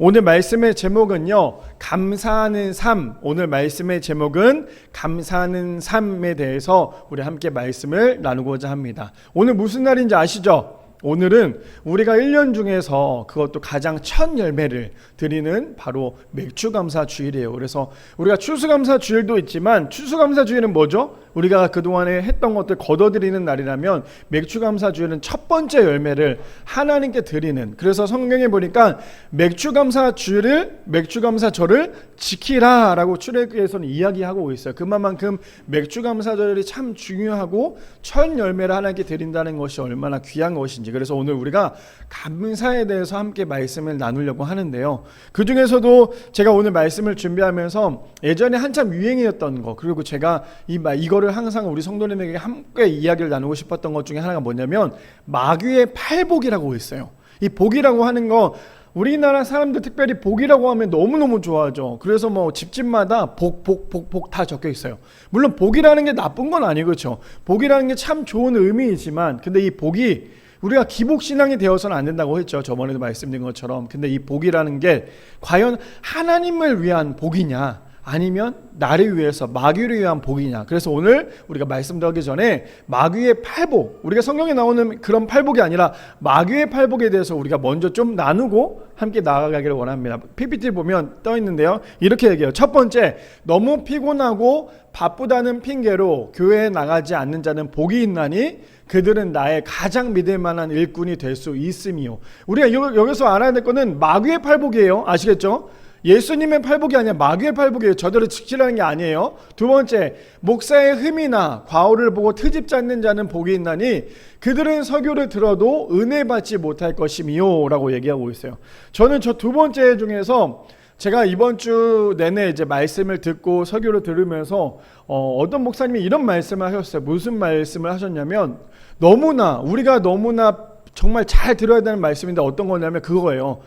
오늘 말씀의 제목은요, 감사하는 삶. 오늘 말씀의 제목은 감사하는 삶에 대해서 우리 함께 말씀을 나누고자 합니다. 오늘 무슨 날인지 아시죠? 오늘은 우리가 1년 중에서 그것도 가장 첫 열매를 드리는 바로 맥주감사 주일이에요. 그래서 우리가 추수감사 주일도 있지만, 추수감사 주일은 뭐죠? 우리가 그동안에 했던 것들 거둬들이는 날이라면 맥주감사 주일은 첫 번째 열매를 하나님께 드리는, 그래서 성경에 보니까 맥주감사 주일을, 맥주감사절을 지키라 라고 출애굽기에서는 이야기하고 있어요. 그만큼 맥주감사절이 참 중요하고 첫 열매를 하나님께 드린다는 것이 얼마나 귀한 것인지. 그래서 오늘 우리가 감사에 대해서 함께 말씀을 나누려고 하는데요, 그 중에서도 제가 오늘 말씀을 준비하면서 예전에 한참 유행이었던 거, 그리고 제가 이거를 항상 우리 성도님에게 함께 이야기를 나누고 싶었던 것 중에 하나가 뭐냐면 마귀의 팔복이라고 있어요. 이 복이라고 하는 거, 우리나라 사람들 특별히 복이라고 하면 너무너무 좋아하죠. 그래서 뭐 집집마다 복 다 적혀 있어요. 물론 복이라는 게 나쁜 건 아니고, 그렇죠? 복이라는 게 참 좋은 의미이지만, 근데 이 복이 우리가 기복신앙이 되어서는 안 된다고 했죠. 저번에도 말씀드린 것처럼. 근데 이 복이라는 게 과연 하나님을 위한 복이냐, 아니면 나를 위해서 마귀를 위한 복이냐. 그래서 오늘 우리가 말씀드리기 전에 마귀의 팔복, 우리가 성경에 나오는 그런 팔복이 아니라 마귀의 팔복에 대해서 우리가 먼저 좀 나누고 함께 나아가기를 원합니다. PPT 보면 떠 있는데요, 이렇게 얘기해요. 첫 번째, 너무 피곤하고 바쁘다는 핑계로 교회에 나가지 않는 자는 복이 있나니 그들은 나의 가장 믿을 만한 일꾼이 될 수 있음이요. 우리가 여기서 알아야 될 거는 마귀의 팔복이에요. 아시겠죠? 예수님의 팔복이 아니라 마귀의 팔복이에요. 저들을 지키라는 게 아니에요. 두 번째, 목사의 흠이나 과오를 보고 트집 잡는 자는 복이 있나니 그들은 설교를 들어도 은혜 받지 못할 것이미요 라고 얘기하고 있어요. 저는 저 두 번째 중에서 제가 이번 주 내내 이제 말씀을 듣고 설교를 들으면서 어떤 목사님이 이런 말씀을 하셨어요. 무슨 말씀을 하셨냐면, 우리가 너무나 정말 잘 들어야 되는 말씀인데 어떤 거냐면 그거예요.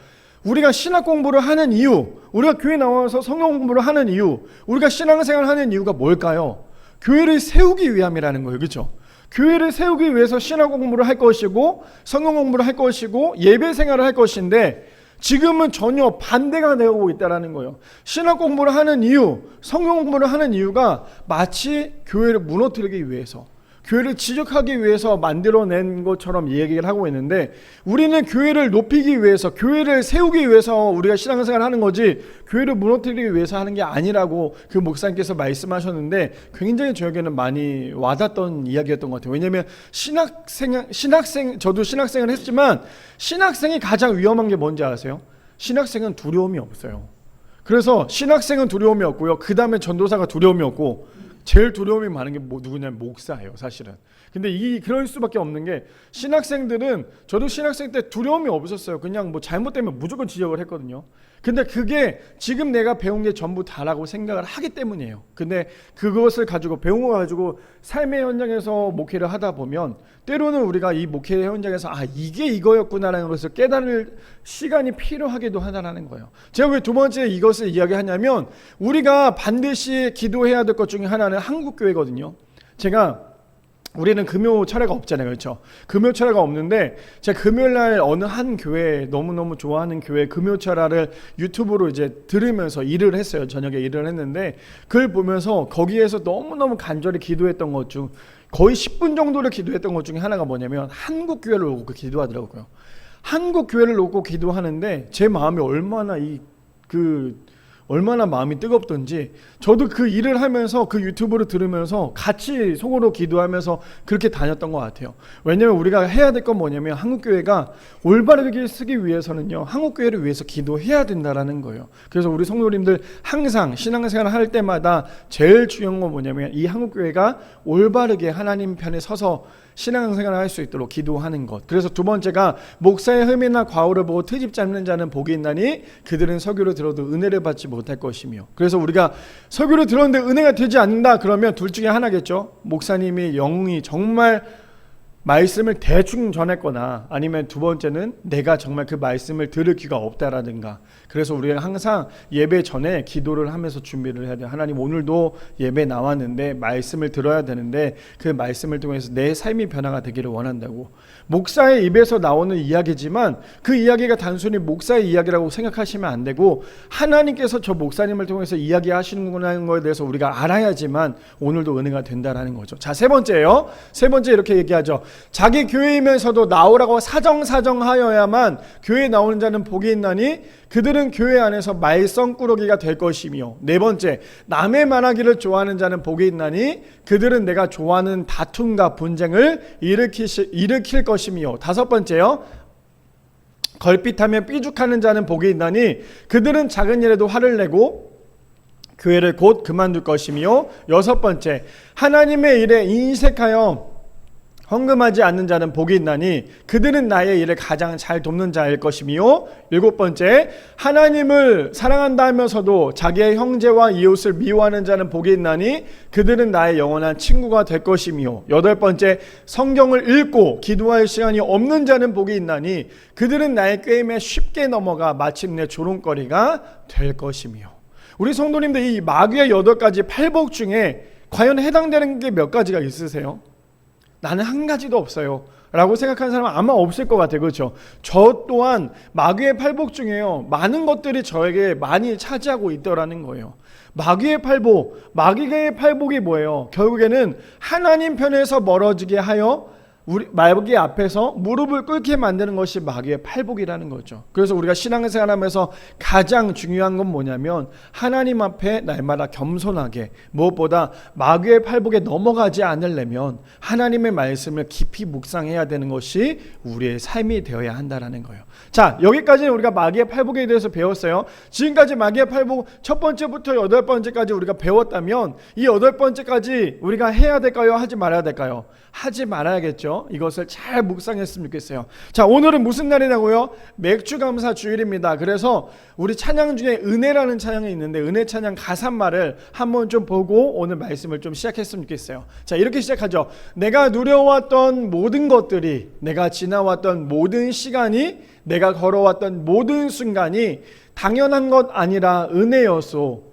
우리가 신학 공부를 하는 이유, 우리가 교회 나와서 성경 공부를 하는 이유, 우리가 신앙생활을 하는 이유가 뭘까요? 교회를 세우기 위함이라는 거예요. 그렇죠? 교회를 세우기 위해서 신학 공부를 할 것이고 성경 공부를 할 것이고 예배 생활을 할 것인데, 지금은 전혀 반대가 되고 있다는 거예요. 신학 공부를 하는 이유, 성경 공부를 하는 이유가 마치 교회를 무너뜨리기 위해서, 교회를 지적하기 위해서 만들어낸 것처럼 얘기를 하고 있는데, 우리는 교회를 높이기 위해서, 교회를 세우기 위해서 우리가 신앙생활을 하는 거지 교회를 무너뜨리기 위해서 하는 게 아니라고 그 목사님께서 말씀하셨는데, 굉장히 저에게는 많이 와닿던 이야기였던 것 같아요. 왜냐하면 저도 신학생을 했지만 신학생이 가장 위험한 게 뭔지 아세요? 신학생은 두려움이 없어요. 그래서 신학생은 두려움이 없고요, 그 다음에 전도사가 두려움이 없고, 제일 두려움이 많은 게 누구냐면 목사예요, 사실은. 근데 그럴 수밖에 없는 게, 신학생들은, 저도 신학생 때 두려움이 없었어요. 그냥 뭐 잘못되면 무조건 지적을 했거든요. 근데 그게 지금 내가 배운 게 전부 다라고 생각을 하기 때문이에요. 근데 그것을 가지고, 배운 거 가지고 삶의 현장에서 목회를 하다 보면 때로는 우리가 이 목회 현장에서 이게 이거였구나라는 것을 깨달을 시간이 필요하기도 하다라는 거예요. 제가 왜 두 번째 이것을 이야기하냐면, 우리가 반드시 기도해야 될 것 중에 하나는 한국교회거든요. 우리는 금요 철회가 없잖아요. 그렇죠? 금요 철회가 없는데, 제가 금요일날 어느 한 교회, 너무너무 좋아하는 교회 금요 철회를 유튜브로 이제 들으면서 일을 했어요. 저녁에 일을 했는데, 그걸 보면서 거기에서 너무너무 간절히 기도했던 것 중, 거의 10분 정도를 기도했던 것 중에 하나가 뭐냐면 한국 교회를 놓고 기도하더라고요. 한국 교회를 놓고 기도하는데 제 마음이 얼마나 마음이 뜨겁던지, 저도 그 일을 하면서 그 유튜브를 들으면서 같이 속으로 기도하면서 그렇게 다녔던 것 같아요. 왜냐하면 우리가 해야 될 건 뭐냐면, 한국교회가 올바르게 쓰기 위해서는요, 한국교회를 위해서 기도해야 된다라는 거예요. 그래서 우리 성도님들 항상 신앙생활을 할 때마다 제일 중요한 건 뭐냐면, 이 한국교회가 올바르게 하나님 편에 서서 신앙생활을 할 수 있도록 기도하는 것. 그래서 두 번째가, 목사의 흠이나 과오를 보고 트집 잡는 자는 복이 있나니 그들은 설교를 들어도 은혜를 받지 못할 것이며. 그래서 우리가 설교를 들었는데 은혜가 되지 않는다 그러면 둘 중에 하나겠죠. 목사님이 영이 정말 말씀을 대충 전했거나 아니면 두 번째는 내가 정말 그 말씀을 들을 기가 없다라든가. 그래서 우리가 항상 예배 전에 기도를 하면서 준비를 해야 돼요. 하나님, 오늘도 예배 나왔는데 말씀을 들어야 되는데 그 말씀을 통해서 내 삶이 변화가 되기를 원한다고. 목사의 입에서 나오는 이야기지만 그 이야기가 단순히 목사의 이야기라고 생각하시면 안 되고 하나님께서 저 목사님을 통해서 이야기하시는 거에 대해서 우리가 알아야지만 오늘도 은혜가 된다라는 거죠. 자, 세 번째요. 세 번째 이렇게 얘기하죠. 자기 교회이면서도 나오라고 사정하여야만 교회에 나오는 자는 복이 있나니 그들은 교회 안에서 말썽꾸러기가 될 것이며. 네 번째, 남의 말하기를 좋아하는 자는 복이 있나니 그들은 내가 좋아하는 다툼과 분쟁을 일으킬 것이며. 다섯 번째요, 걸핏하며 삐죽하는 자는 복이 있나니 그들은 작은 일에도 화를 내고 교회를 곧 그만둘 것이며. 여섯 번째, 하나님의 일에 인색하여 헌금하지 않는 자는 복이 있나니 그들은 나의 일을 가장 잘 돕는 자일 것이며. 일곱 번째, 하나님을 사랑한다 하면서도 자기의 형제와 이웃을 미워하는 자는 복이 있나니 그들은 나의 영원한 친구가 될 것이며. 여덟 번째, 성경을 읽고 기도할 시간이 없는 자는 복이 있나니 그들은 나의 꾀임에 쉽게 넘어가 마침내 조롱거리가 될 것이며. 우리 성도님들, 이 마귀의 8가지 팔복 중에 과연 해당되는 게 몇 가지가 있으세요? 나는 한 가지도 없어요 라고 생각하는 사람은 아마 없을 것 같아요. 그렇죠? 저 또한 마귀의 팔복 중에요, 많은 것들이 저에게 많이 차지하고 있더라는 거예요. 마귀의 팔복이 뭐예요? 결국에는 하나님 편에서 멀어지게 하여 우리 마귀 앞에서 무릎을 꿇게 만드는 것이 마귀의 팔복이라는 거죠. 그래서 우리가 신앙생활하면서 가장 중요한 건 뭐냐면 하나님 앞에 날마다 겸손하게, 무엇보다 마귀의 팔복에 넘어가지 않으려면 하나님의 말씀을 깊이 묵상해야 되는 것이 우리의 삶이 되어야 한다는 거예요. 자, 여기까지 우리가 마귀의 팔복에 대해서 배웠어요. 지금까지 마귀의 팔복 첫 번째부터 여덟 번째까지 우리가 배웠다면 이 여덟 번째까지 우리가 해야 될까요? 하지 말아야 될까요? 하지 말아야겠죠. 이것을 잘 묵상했으면 좋겠어요. 자, 오늘은 무슨 날이라고요? 맥주감사 주일입니다. 그래서 우리 찬양 중에 은혜라는 찬양이 있는데 은혜 찬양 가사말을 한번 좀 보고 오늘 말씀을 좀 시작했으면 좋겠어요. 자, 이렇게 시작하죠. 내가 누려왔던 모든 것들이, 내가 지나왔던 모든 시간이, 내가 걸어왔던 모든 순간이 당연한 것 아니라 은혜였소.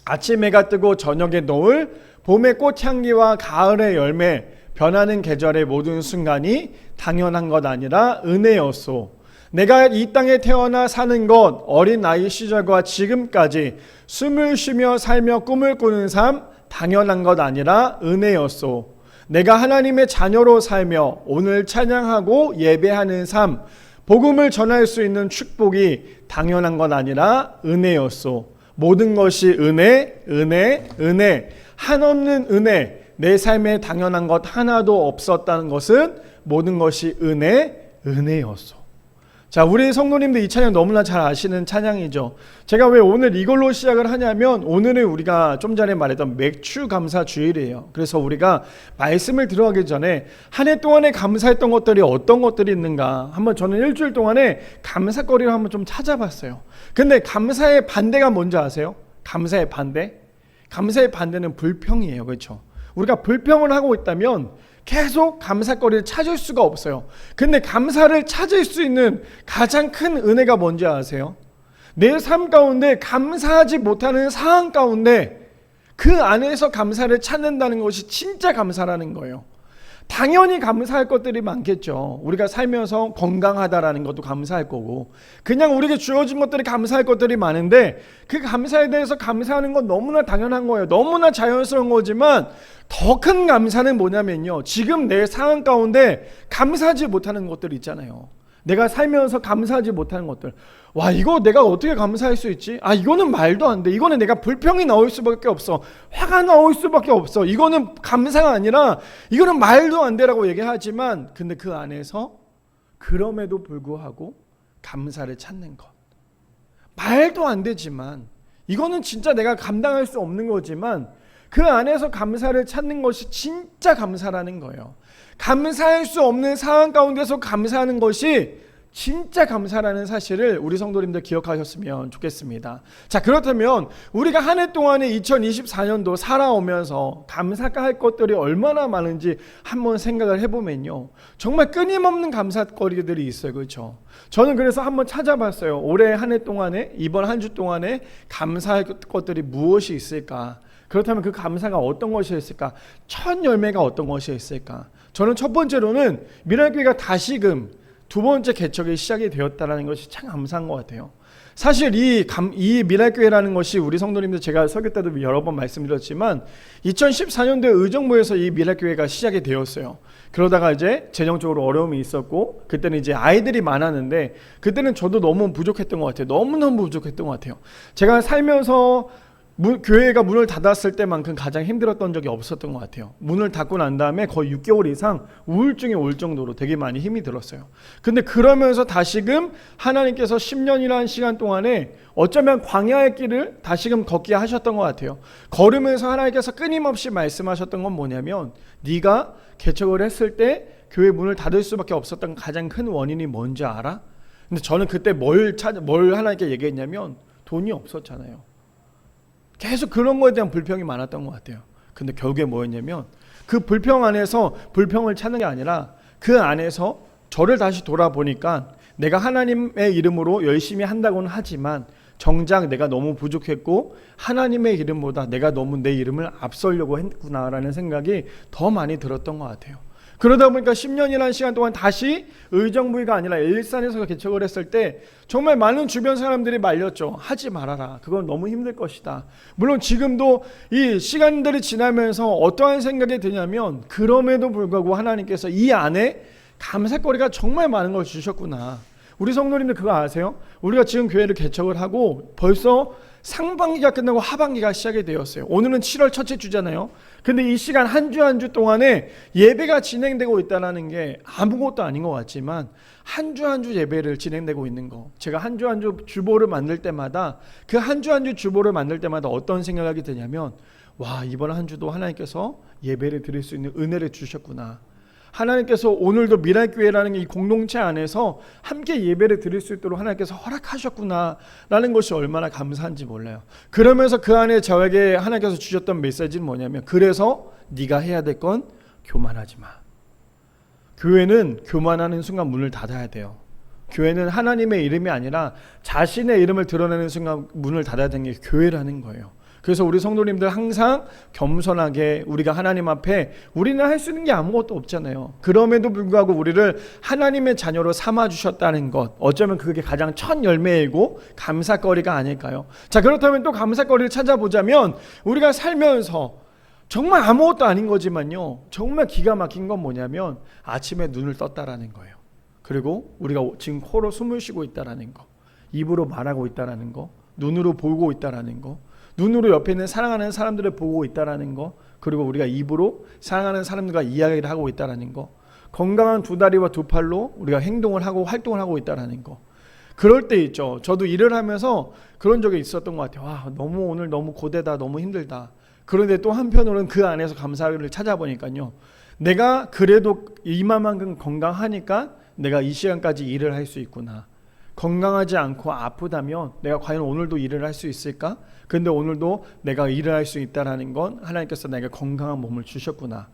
아침 해가 뜨고 저녁에 노을, 봄의 꽃향기와 가을의 열매, 변하는 계절의 모든 순간이 당연한 것 아니라 은혜였소. 내가 이 땅에 태어나 사는 것, 어린 나이 시절과 지금까지 숨을 쉬며 살며 꿈을 꾸는 삶, 당연한 것 아니라 은혜였소. 내가 하나님의 자녀로 살며 오늘 찬양하고 예배하는 삶, 복음을 전할 수 있는 축복이 당연한 것 아니라 은혜였소. 모든 것이 은혜, 한없는 은혜. 내 삶에 당연한 것 하나도 없었다는 것은 모든 것이 은혜였어. 자, 우리 성도님들 이 찬양 너무나 잘 아시는 찬양이죠. 제가 왜 오늘 이걸로 시작을 하냐면 오늘은 우리가 좀 전에 말했던 맥주 감사 주일이에요. 그래서 우리가 말씀을 들어가기 전에 한 해 동안에 감사했던 것들이 어떤 것들이 있는가, 한번 저는 일주일 동안에 감사거리를 한번 좀 찾아봤어요. 근데 감사의 반대가 뭔지 아세요? 감사의 반대는 불평이에요. 그렇죠? 우리가 불평을 하고 있다면 계속 감사거리를 찾을 수가 없어요. 근데 감사를 찾을 수 있는 가장 큰 은혜가 뭔지 아세요? 내 삶 가운데 감사하지 못하는 상황 가운데 그 안에서 감사를 찾는다는 것이 진짜 감사라는 거예요. 당연히 감사할 것들이 많겠죠. 우리가 살면서 건강하다라는 것도 감사할 거고, 그냥 우리에게 주어진 것들이 감사할 것들이 많은데 그 감사에 대해서 감사하는 건 너무나 당연한 거예요. 너무나 자연스러운 거지만 더 큰 감사는 뭐냐면요, 지금 내 상황 가운데 감사하지 못하는 것들 있잖아요. 내가 살면서 감사하지 못하는 것들. 와, 이거 내가 어떻게 감사할 수 있지? 아, 이거는 말도 안 돼. 이거는 내가 불평이 나올 수밖에 없어. 화가 나올 수밖에 없어. 이거는 감사가 아니라 이거는 말도 안 되라고 얘기하지만, 근데 그 안에서 그럼에도 불구하고 감사를 찾는 것. 말도 안 되지만, 이거는 진짜 내가 감당할 수 없는 거지만 그 안에서 감사를 찾는 것이 진짜 감사라는 거예요. 감사할 수 없는 상황 가운데서 감사하는 것이 진짜 감사라는 사실을 우리 성도님들 기억하셨으면 좋겠습니다. 자, 그렇다면 우리가 한 해 동안에 2024년도 살아오면서 감사할 것들이 얼마나 많은지 한번 생각을 해보면요, 정말 끊임없는 감사거리들이 있어요. 그렇죠? 저는 그래서 한번 찾아봤어요. 올해 한 해 동안에, 이번 한 주 동안에 감사할 것들이 무엇이 있을까? 그렇다면 그 감사가 어떤 것이 있을까? 첫 열매가 어떤 것이 있을까? 저는 첫 번째로는 미랄교회가 다시금 두 번째 개척이 시작이 되었다는 것이 참 감사한 것 같아요. 사실 이 미랄교회라는 것이 우리 성도님들, 제가 설교 때도 여러 번 말씀드렸지만 2014년도에 의정부에서 이 미랄교회가 시작이 되었어요. 그러다가 이제 재정적으로 어려움이 있었고, 그때는 이제 아이들이 많았는데 그때는 저도 너무 부족했던 것 같아요. 너무너무 부족했던 것 같아요. 제가 살면서 교회가 문을 닫았을 때만큼 가장 힘들었던 적이 없었던 것 같아요. 문을 닫고 난 다음에 거의 6개월 이상 우울증이 올 정도로 되게 많이 힘이 들었어요. 근데 그러면서 다시금 하나님께서 10년이라는 시간 동안에 어쩌면 광야의 길을 다시금 걷게 하셨던 것 같아요. 걸으면서 하나님께서 끊임없이 말씀하셨던 건 뭐냐면, 네가 개척을 했을 때 교회 문을 닫을 수밖에 없었던 가장 큰 원인이 뭔지 알아? 근데 저는 그때 뭘 하나님께 얘기했냐면, 돈이 없었잖아요. 계속 그런 거에 대한 불평이 많았던 것 같아요. 근데 결국에 뭐였냐면, 그 불평 안에서 불평을 찾는 게 아니라 그 안에서 저를 다시 돌아보니까 내가 하나님의 이름으로 열심히 한다고는 하지만 정작 내가 너무 부족했고 하나님의 이름보다 내가 너무 내 이름을 앞서려고 했구나라는 생각이 더 많이 들었던 것 같아요. 그러다 보니까 10년이라는 시간 동안 다시 의정부가 아니라 일산에서 개척을 했을 때 정말 많은 주변 사람들이 말렸죠. 하지 말아라. 그건 너무 힘들 것이다. 물론 지금도 이 시간들이 지나면서 어떠한 생각이 드냐면, 그럼에도 불구하고 하나님께서 이 안에 감사거리가 정말 많은 걸 주셨구나. 우리 성도님들 그거 아세요? 우리가 지금 교회를 개척을 하고 벌써 상반기가 끝나고 하반기가 시작이 되었어요. 오늘은 7월 첫째 주잖아요. 근데 이 시간 한 주 한 주 동안에 예배가 진행되고 있다는 게 아무것도 아닌 것 같지만, 한 주 한 주 예배를 진행되고 있는 거, 제가 한 주 한 주 주보를 만들 때마다, 그 한 주 한 주 주보를 만들 때마다 어떤 생각이 드냐면, 와, 이번 한 주도 하나님께서 예배를 드릴 수 있는 은혜를 주셨구나. 하나님께서 오늘도 미랄교회라는 이 공동체 안에서 함께 예배를 드릴 수 있도록 하나님께서 허락하셨구나라는 것이 얼마나 감사한지 몰라요. 그러면서 그 안에 저에게 하나님께서 주셨던 메시지는 뭐냐면, 그래서 네가 해야 될 건 교만하지 마. 교회는 교만하는 순간 문을 닫아야 돼요. 교회는 하나님의 이름이 아니라 자신의 이름을 드러내는 순간 문을 닫아야 되는 게 교회라는 거예요. 그래서 우리 성도님들 항상 겸손하게, 우리가 하나님 앞에, 우리는 할 수 있는 게 아무것도 없잖아요. 그럼에도 불구하고 우리를 하나님의 자녀로 삼아주셨다는 것, 어쩌면 그게 가장 첫 열매이고 감사거리가 아닐까요? 자, 그렇다면 또 감사거리를 찾아보자면, 우리가 살면서 정말 아무것도 아닌 거지만요, 정말 기가 막힌 건 뭐냐면 아침에 눈을 떴다라는 거예요. 그리고 우리가 지금 코로 숨을 쉬고 있다라는 거, 입으로 말하고 있다라는 거, 눈으로 보고 있다라는 거, 눈으로 옆에 있는 사랑하는 사람들을 보고 있다라는 거, 그리고 우리가 입으로 사랑하는 사람들과 이야기를 하고 있다라는 거, 건강한 두 다리와 두 팔로 우리가 행동을 하고 활동을 하고 있다라는 거. 그럴 때 있죠. 저도 일을 하면서 그런 적이 있었던 것 같아요. 와, 너무 오늘 너무 고되다, 너무 힘들다. 그런데 또 한편으로는 그 안에서 감사를 찾아보니까요, 내가 그래도 이만큼 건강하니까 내가 이 시간까지 일을 할 수 있구나. 건강하지 않고 아프다면 내가 과연 오늘도 일을 할 수 있을까? 근데 오늘도 내가 일을 할 수 있다는 건 하나님께서 내게 건강한 몸을 주셨구나.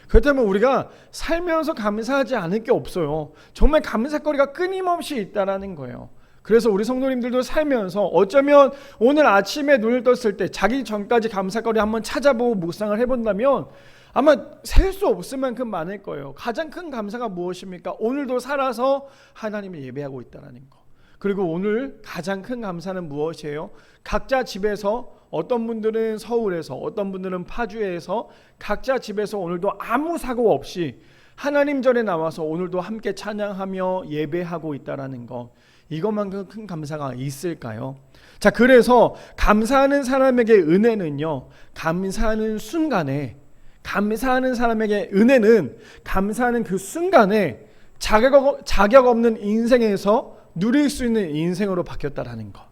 그렇다면 우리가 살면서 감사하지 않을 게 없어요. 정말 감사거리가 끊임없이 있다는 거예요. 그래서 우리 성도님들도 살면서 어쩌면 오늘 아침에 눈을 떴을 때 자기 전까지 감사거리 한번 찾아보고 묵상을 해본다면 아마 셀 수 없을 만큼 많을 거예요. 가장 큰 감사가 무엇입니까? 오늘도 살아서 하나님을 예배하고 있다는 거. 그리고 오늘 가장 큰 감사는 무엇이에요? 각자 집에서, 어떤 분들은 서울에서, 어떤 분들은 파주에서, 각자 집에서 오늘도 아무 사고 없이 하나님 전에 나와서 오늘도 함께 찬양하며 예배하고 있다는 거, 이것만큼 큰 감사가 있을까요? 자, 그래서 감사하는 사람에게 은혜는요, 감사하는 순간에, 감사하는 사람에게 은혜는 감사하는 그 순간에 자격 없는 인생에서 누릴 수 있는 인생으로 바뀌었다라는 것,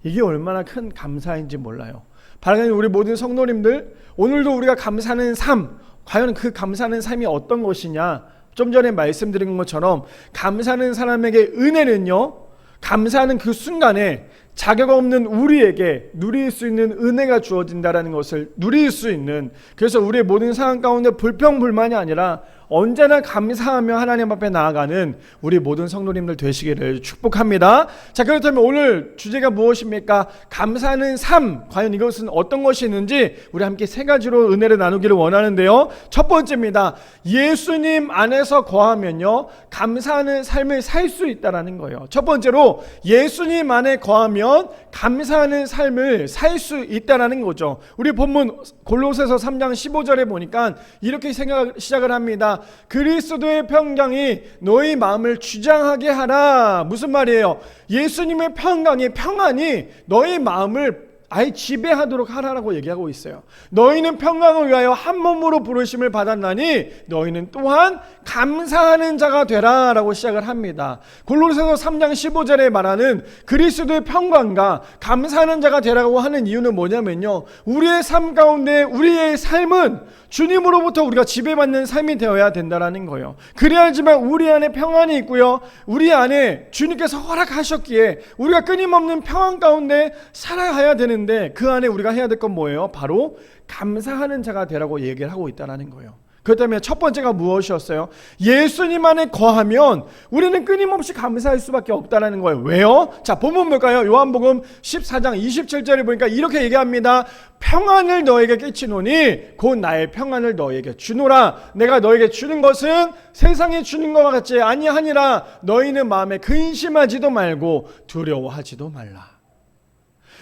이게 얼마나 큰 감사인지 몰라요. 바라는 우리 모든 성도님들, 오늘도 우리가 감사하는 삶, 과연 그 감사하는 삶이 어떤 것이냐, 좀 전에 말씀드린 것처럼 감사하는 사람에게 은혜는요, 감사하는 그 순간에 자격 없는 우리에게 누릴 수 있는 은혜가 주어진다라는 것을 누릴 수 있는, 그래서 우리의 모든 상황 가운데 불평불만이 아니라 언제나 감사하며 하나님 앞에 나아가는 우리 모든 성도님들 되시기를 축복합니다. 자, 그렇다면 오늘 주제가 무엇입니까? 감사하는 삶, 과연 이것은 어떤 것이 있는지 우리 함께 세 가지로 은혜를 나누기를 원하는데요. 첫 번째입니다. 예수님 안에서 거하면요, 감사하는 삶을 살 수 있다라는 거예요. 첫 번째로 예수님 안에 거하면 감사하는 삶을 살 수 있다라는 거죠. 우리 본문 골로새서 3장 15절에 보니까 이렇게 시작을 합니다. 그리스도의 평강이 너희 마음을 주장하게 하라. 무슨 말이에요? 예수님의 평안이 너희 마음을 아예 지배하도록 하라라고 얘기하고 있어요. 너희는 평강을 위하여 한 몸으로 부르심을 받았나니 너희는 또한 감사하는 자가 되라 라고 시작을 합니다. 골로새서 3장 15절에 말하는 그리스도의 평강과 감사하는 자가 되라고 하는 이유는 뭐냐면요, 우리의 삶 가운데 우리의 삶은 주님으로부터 우리가 지배받는 삶이 되어야 된다라는 거예요. 그래야지만 우리 안에 평안이 있고요, 우리 안에 주님께서 허락하셨기에 우리가 끊임없는 평안 가운데 살아가야 되는데, 그 안에 우리가 해야 될 건 뭐예요? 바로 감사하는 자가 되라고 얘기를 하고 있다는 거예요. 그렇다면 첫 번째가 무엇이었어요? 예수님 안에 거하면 우리는 끊임없이 감사할 수밖에 없다는 거예요. 왜요? 자, 본문 볼까요? 요한복음 14장 27절에 보니까 이렇게 얘기합니다. 평안을 너에게 끼치노니 곧 나의 평안을 너에게 주노라. 내가 너에게 주는 것은 세상에 주는 것과 같지 아니하니라. 너희는 마음에 근심하지도 말고 두려워하지도 말라.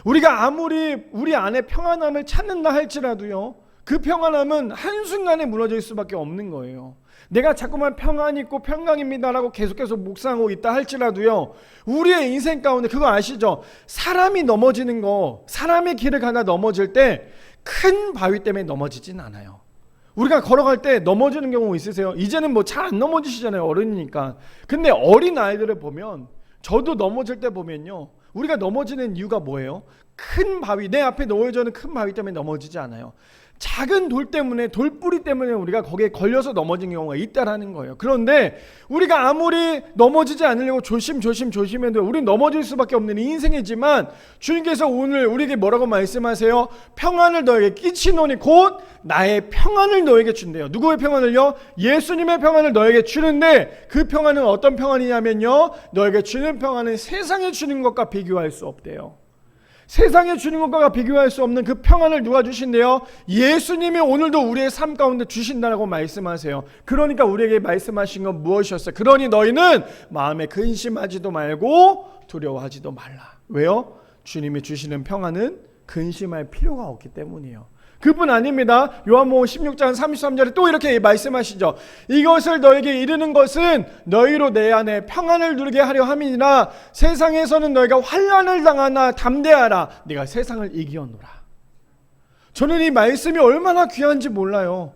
우리가 아무리 우리 안에 평안함을 찾는다 할지라도요, 그 평안함은 한순간에 무너질 수밖에 없는 거예요. 내가 자꾸만 평안이 있고 평강입니다라고 계속해서 묵상하고 있다 할지라도요, 우리의 인생 가운데 그거 아시죠? 사람이 넘어지는 거, 사람의 길을 가다 넘어질 때 큰 바위 때문에 넘어지진 않아요. 우리가 걸어갈 때 넘어지는 경우 있으세요? 이제는 뭐 잘 안 넘어지시잖아요, 어른이니까. 근데 어린 아이들을 보면, 저도 넘어질 때 보면요, 우리가 넘어지는 이유가 뭐예요? 큰 바위, 내 앞에 놓여져 있는 큰 바위 때문에 넘어지지 않아요. 작은 돌 때문에, 돌뿌리 때문에 우리가 거기에 걸려서 넘어진 경우가 있다라는 거예요. 그런데 우리가 아무리 넘어지지 않으려고 조심해도 우리는 넘어질 수밖에 없는 인생이지만, 주님께서 오늘 우리에게 뭐라고 말씀하세요? 평안을 너에게 끼치노니 곧 나의 평안을 너에게 준대요. 누구의 평안을요? 예수님의 평안을 너에게 주는데, 그 평안은 어떤 평안이냐면요, 너에게 주는 평안은 세상에 주는 것과 비교할 수 없대요. 세상에 주는 것과 비교할 수 없는 그 평안을 누가 주신대요? 예수님이 오늘도 우리의 삶 가운데 주신다고 말씀하세요. 그러니까 우리에게 말씀하신 건 무엇이었어요? 그러니 너희는 마음에 근심하지도 말고 두려워하지도 말라. 왜요? 주님이 주시는 평안은 근심할 필요가 없기 때문이에요. 그뿐 아닙니다. 요한복음 16장 33절에 또 이렇게 말씀하시죠. 이것을 너에게 이르는 것은 너희로 내 안에 평안을 누리게 하려 함이니라. 세상에서는 너희가 환난을 당하나 담대하라. 네가 세상을 이기었노라. 저는 이 말씀이 얼마나 귀한지 몰라요.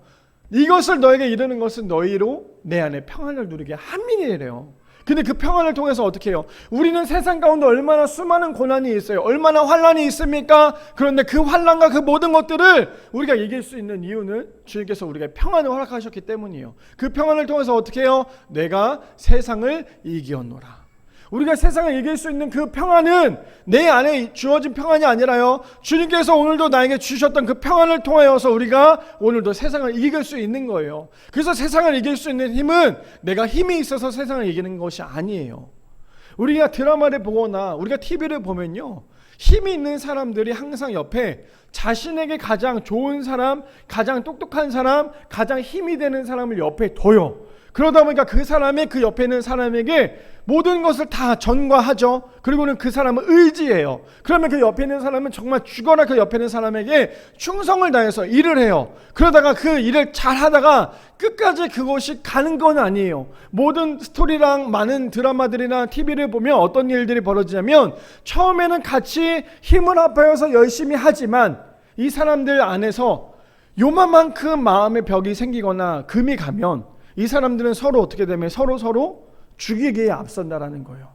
이것을 너에게 이르는 것은 너희로 내 안에 평안을 누리게 함이니래요. 근데 그 평안을 통해서 어떻게 해요? 우리는 세상 가운데 얼마나 수많은 고난이 있어요. 얼마나 환난이 있습니까? 그런데 그 환난과 그 모든 것들을 우리가 이길 수 있는 이유는 주님께서 우리에게 평안을 허락하셨기 때문이에요. 그 평안을 통해서 어떻게 해요? 내가 세상을 이기었노라. 우리가 세상을 이길 수 있는 그 평안은 내 안에 주어진 평안이 아니라요, 주님께서 오늘도 나에게 주셨던 그 평안을 통하여서 우리가 오늘도 세상을 이길 수 있는 거예요. 그래서 세상을 이길 수 있는 힘은 내가 힘이 있어서 세상을 이기는 것이 아니에요. 우리가 드라마를 보거나 우리가 TV를 보면요, 힘이 있는 사람들이 항상 옆에 자신에게 가장 좋은 사람, 가장 똑똑한 사람, 가장 힘이 되는 사람을 옆에 둬요. 그러다 보니까 그 사람이 그 옆에 있는 사람에게 모든 것을 다 전가하죠. 그리고는 그 사람을 의지해요. 그러면 그 옆에 있는 사람은 정말 죽어라 그 옆에 있는 사람에게 충성을 다해서 일을 해요. 그러다가 그 일을 잘 하다가 끝까지 그것이 가는 건 아니에요. 모든 스토리랑 많은 드라마들이나 TV를 보면 어떤 일들이 벌어지냐면, 처음에는 같이 힘을 합하여서 열심히 하지만 이 사람들 안에서 요만큼 마음의 벽이 생기거나 금이 가면 이 사람들은 서로 어떻게 되면 서로 죽이기에 앞선다라는 거예요.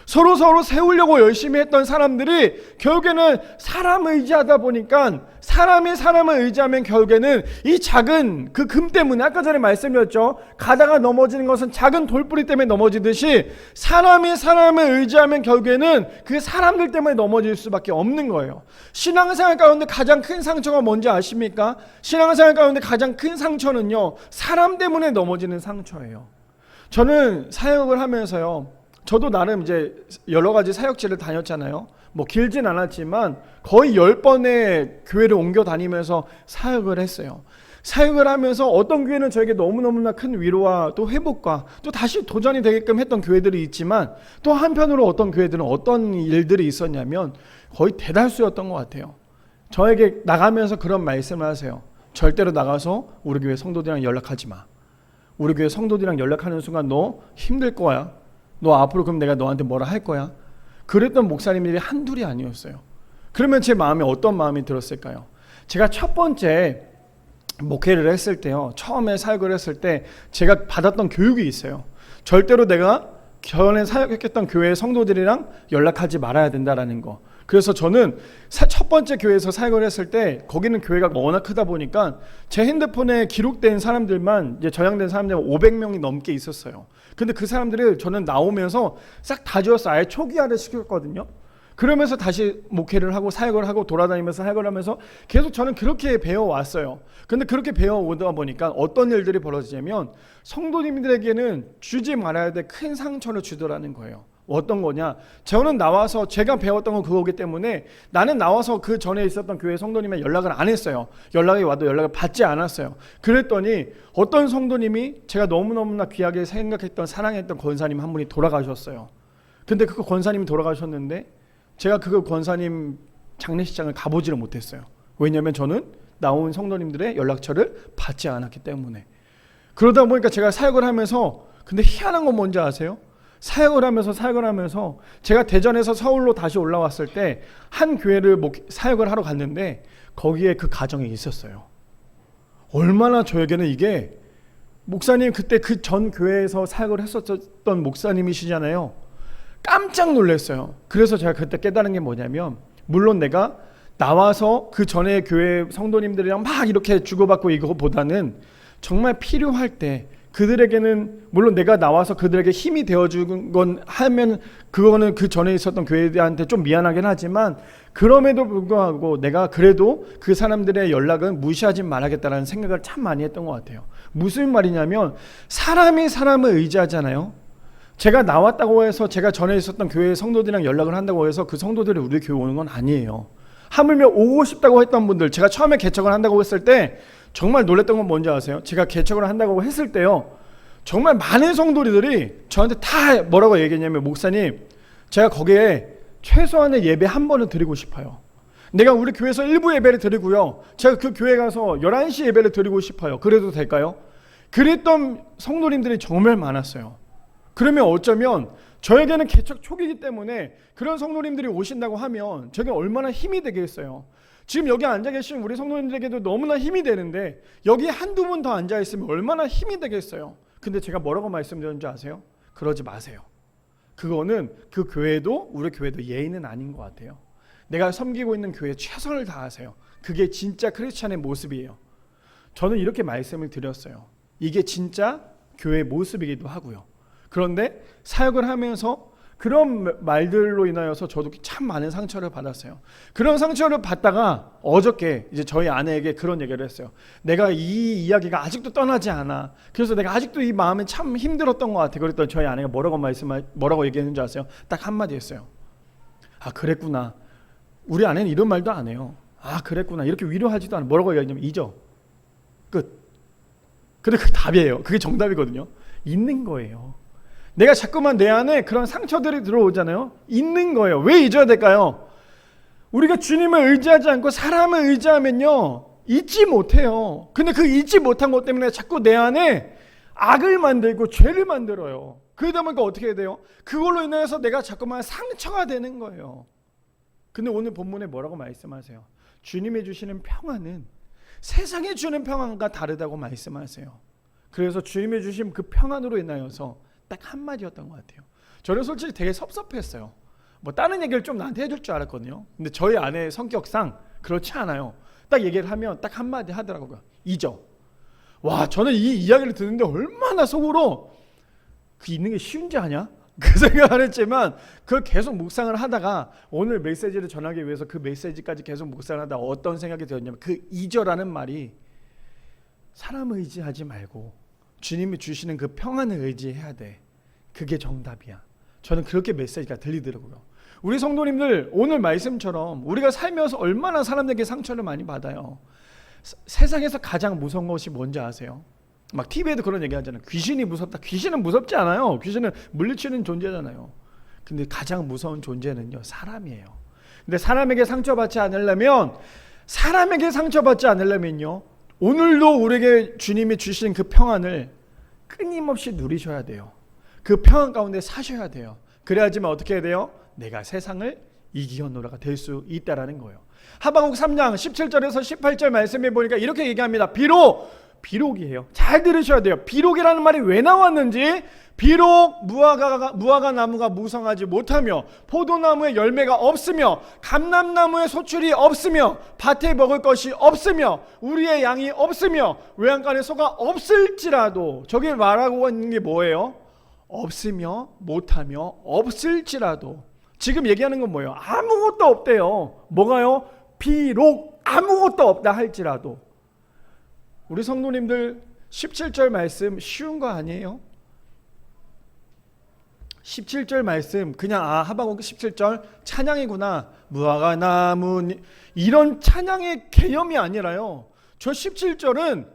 서로 세우려고 열심히 했던 사람들이 결국에는 사람을 의지하다 보니까 사람을 의지하면 결국에는 이 작은 그 금 때문에 아까 전에 말씀드렸죠. 가다가 넘어지는 것은 작은 돌뿌리 때문에 넘어지듯이 사람을 의지하면 결국에는 그 사람들 때문에 넘어질 수밖에 없는 거예요. 신앙생활 가운데 가장 큰 상처가 뭔지 아십니까? 신앙생활 가운데 가장 큰 상처는요, 사람 때문에 넘어지는 상처예요. 저는 사역을 하면서요, 저도 나름 이제 여러 가지 사역지를 다녔잖아요. 뭐 길진 않았지만 거의 10번의 교회를 옮겨 다니면서 사역을 했어요. 사역을 하면서 어떤 교회는 저에게 너무너무나 큰 위로와 또 회복과 또 다시 도전이 되게끔 했던 교회들이 있지만, 또 한편으로 어떤 교회들은 어떤 일들이 있었냐면 거의 대다수였던 것 같아요. 저에게 나가면서 그런 말씀을 하세요. 절대로 나가서 우리 교회 성도들이랑 연락하지 마. 우리 교회 성도들이랑 연락하는 순간 너 힘들 거야. 너 앞으로 그럼 내가 너한테 뭐라 할 거야? 그랬던 목사님들이 한둘이 아니었어요. 그러면 제 마음에 어떤 마음이 들었을까요? 제가 첫 번째 목회를 했을 때요, 처음에 사역을 했을 때 제가 받았던 교육이 있어요. 절대로 내가 전에 사역했던 교회 성도들이랑 연락하지 말아야 된다라는 거. 그래서 저는 첫 번째 교회에서 사역을 했을 때 거기는 교회가 워낙 크다 보니까 제 핸드폰에 기록된 사람들만, 이제 저장된 사람들만 500명이 넘게 있었어요. 근데 그 사람들을 저는 나오면서 싹 다 지웠어. 아예 초기화를 시켰거든요. 그러면서 다시 목회를 하고 사역을 하고 돌아다니면서 사역을 하면서 계속 저는 그렇게 배워왔어요. 근데 그렇게 배워오다 보니까 어떤 일들이 벌어지냐면 성도님들에게는 주지 말아야 될 큰 상처를 주더라는 거예요. 어떤 거냐? 저는 나와서 제가 배웠던 건 그거기 때문에 나는 나와서 그 전에 있었던 교회 성도님에 연락을 안 했어요. 연락이 와도 연락을 받지 않았어요. 그랬더니 어떤 성도님이 제가 너무너무나 귀하게 생각했던 사랑했던 권사님 한 분이 돌아가셨어요. 근데 그 권사님이 돌아가셨는데 제가 그 권사님 장례식장을 가보지를 못했어요. 왜냐하면 저는 나온 성도님들의 연락처를 받지 않았기 때문에. 그러다 보니까 제가 사역을 하면서, 근데 희한한 건 뭔지 아세요? 사역을 하면서 제가 대전에서 서울로 다시 올라왔을 때 한 교회를 사역을 하러 갔는데 거기에 그 가정이 있었어요. 얼마나 저에게는 이게, 목사님 그때 그 전 교회에서 사역을 했었던 목사님이시잖아요. 깜짝 놀랐어요. 그래서 제가 그때 깨달은 게 뭐냐면, 물론 내가 나와서 그 전에 교회 성도님들이랑 막 이렇게 주고받고 이거보다는 정말 필요할 때 그들에게는, 물론 내가 나와서 그들에게 힘이 되어주는 건 하면 그거는 그 전에 있었던 교회들한테 좀 미안하긴 하지만, 그럼에도 불구하고 내가 그래도 그 사람들의 연락은 무시하지 말아야겠다라는 생각을 참 많이 했던 것 같아요. 무슨 말이냐면 사람이 사람을 의지하잖아요. 제가 나왔다고 해서 제가 전에 있었던 교회 성도들이랑 연락을 한다고 해서 그 성도들이 우리 교회 오는 건 아니에요. 하물며 오고 싶다고 했던 분들, 제가 처음에 개척을 한다고 했을 때 정말 놀랐던 건 뭔지 아세요? 제가 개척을 한다고 했을 때요, 정말 많은 성도들이 저한테 다 뭐라고 얘기했냐면, 목사님 제가 거기에 최소한의 예배 한 번은 드리고 싶어요. 내가 우리 교회에서 일부 예배를 드리고요, 제가 그 교회 가서 11시 예배를 드리고 싶어요. 그래도 될까요? 그랬던 성도님들이 정말 많았어요. 그러면 어쩌면 저에게는 개척 초기이기 때문에 그런 성도님들이 오신다고 하면 저게 얼마나 힘이 되겠어요. 지금 여기 앉아 계신 우리 성도님들에게도 너무나 힘이 되는데 여기 한두 분 더 앉아 있으면 얼마나 힘이 되겠어요. 근데 제가 뭐라고 말씀드렸는지 아세요? 그러지 마세요. 그거는 그 교회도 우리 교회도 예의는 아닌 것 같아요. 내가 섬기고 있는 교회에 최선을 다하세요. 그게 진짜 크리스찬의 모습이에요. 저는 이렇게 말씀을 드렸어요. 이게 진짜 교회의 모습이기도 하고요. 그런데 사역을 하면서 그런 말들로 인하여서 저도 참 많은 상처를 받았어요. 그런 상처를 받다가 어저께 이제 저희 아내에게 그런 얘기를 했어요. 내가 이 이야기가 아직도 떠나지 않아. 그래서 내가 아직도 이 마음이 참 힘들었던 것 같아. 그랬더니 저희 아내가 뭐라고 얘기했는지 아세요? 딱 한마디 했어요. 아, 그랬구나. 우리 아내는 이런 말도 안 해요. 아, 그랬구나. 이렇게 위로하지도 않아. 뭐라고 얘기하냐면 잊어. 끝. 근데 그 답이에요. 그게 정답이거든요. 있는 거예요. 내가 자꾸만 내 안에 그런 상처들이 들어오잖아요. 있는 거예요. 왜 잊어야 될까요? 우리가 주님을 의지하지 않고 사람을 의지하면요, 잊지 못해요. 근데 그 잊지 못한 것 때문에 자꾸 내 안에 악을 만들고 죄를 만들어요. 그러다 보니까 어떻게 해야 돼요? 그걸로 인해서 내가 자꾸만 상처가 되는 거예요. 근데 오늘 본문에 뭐라고 말씀하세요? 주님이 주시는 평안은 세상이 주는 평안과 다르다고 말씀하세요. 그래서 주님이 주신 그 평안으로 인하여서 딱 한마디였던 것 같아요. 저는 솔직히 되게 섭섭했어요. 뭐 다른 얘기를 좀 나한테 해줄 줄 알았거든요. 근데 저희 아내의 성격상 그렇지 않아요. 딱 얘기를 하면 딱 한마디 하더라고요. 잊어. 와, 저는 이 이야기를 듣는데 얼마나 속으로 그 있는 게 쉬운지 아냐? 그 생각을 했지만 그걸 계속 묵상을 하다가 오늘 메시지를 전하기 위해서 그 메시지까지 계속 묵상을 하다가 어떤 생각이 들었냐면 그 잊어라는 말이 사람 의지하지 말고 주님이 주시는 그 평안을 의지해야 돼. 그게 정답이야. 저는 그렇게 메시지가 들리더라고요. 우리 성도님들 오늘 말씀처럼 우리가 살면서 얼마나 사람들에게 상처를 많이 받아요. 세상에서 가장 무서운 것이 뭔지 아세요? 막 TV에도 그런 얘기 하잖아요. 귀신이 무섭다. 귀신은 무섭지 않아요. 귀신은 물리치는 존재잖아요. 근데 가장 무서운 존재는요, 사람이에요. 근데 사람에게 상처받지 않으려면요, 오늘도 우리에게 주님이 주신 그 평안을 끊임없이 누리셔야 돼요. 그 평안 가운데 사셔야 돼요. 그래야지만 어떻게 해야 돼요? 내가 세상을 이기었노라가 될 수 있다라는 거예요. 하박국 3장 17절에서 18절 말씀해 보니까 이렇게 얘기합니다. 비록이에요. 잘 들으셔야 돼요. 비록이라는 말이 왜 나왔는지, 비록 무화과 나무가 무성하지 못하며 포도나무에 열매가 없으며 감람나무에 소출이 없으며 밭에 먹을 것이 없으며 우리의 양이 없으며 외양간에 소가 없을지라도, 저게 말하고 있는 게 뭐예요? 없으며 못하며 없을지라도. 지금 얘기하는 건 뭐예요? 아무것도 없대요. 뭐가요? 비록 아무것도 없다 할지라도. 우리 성도님들 17절 말씀 쉬운 거 아니에요? 17절 말씀 그냥 하박국 17절 찬양이구나, 무화과 나무, 이런 찬양의 개념이 아니라요. 저 17절은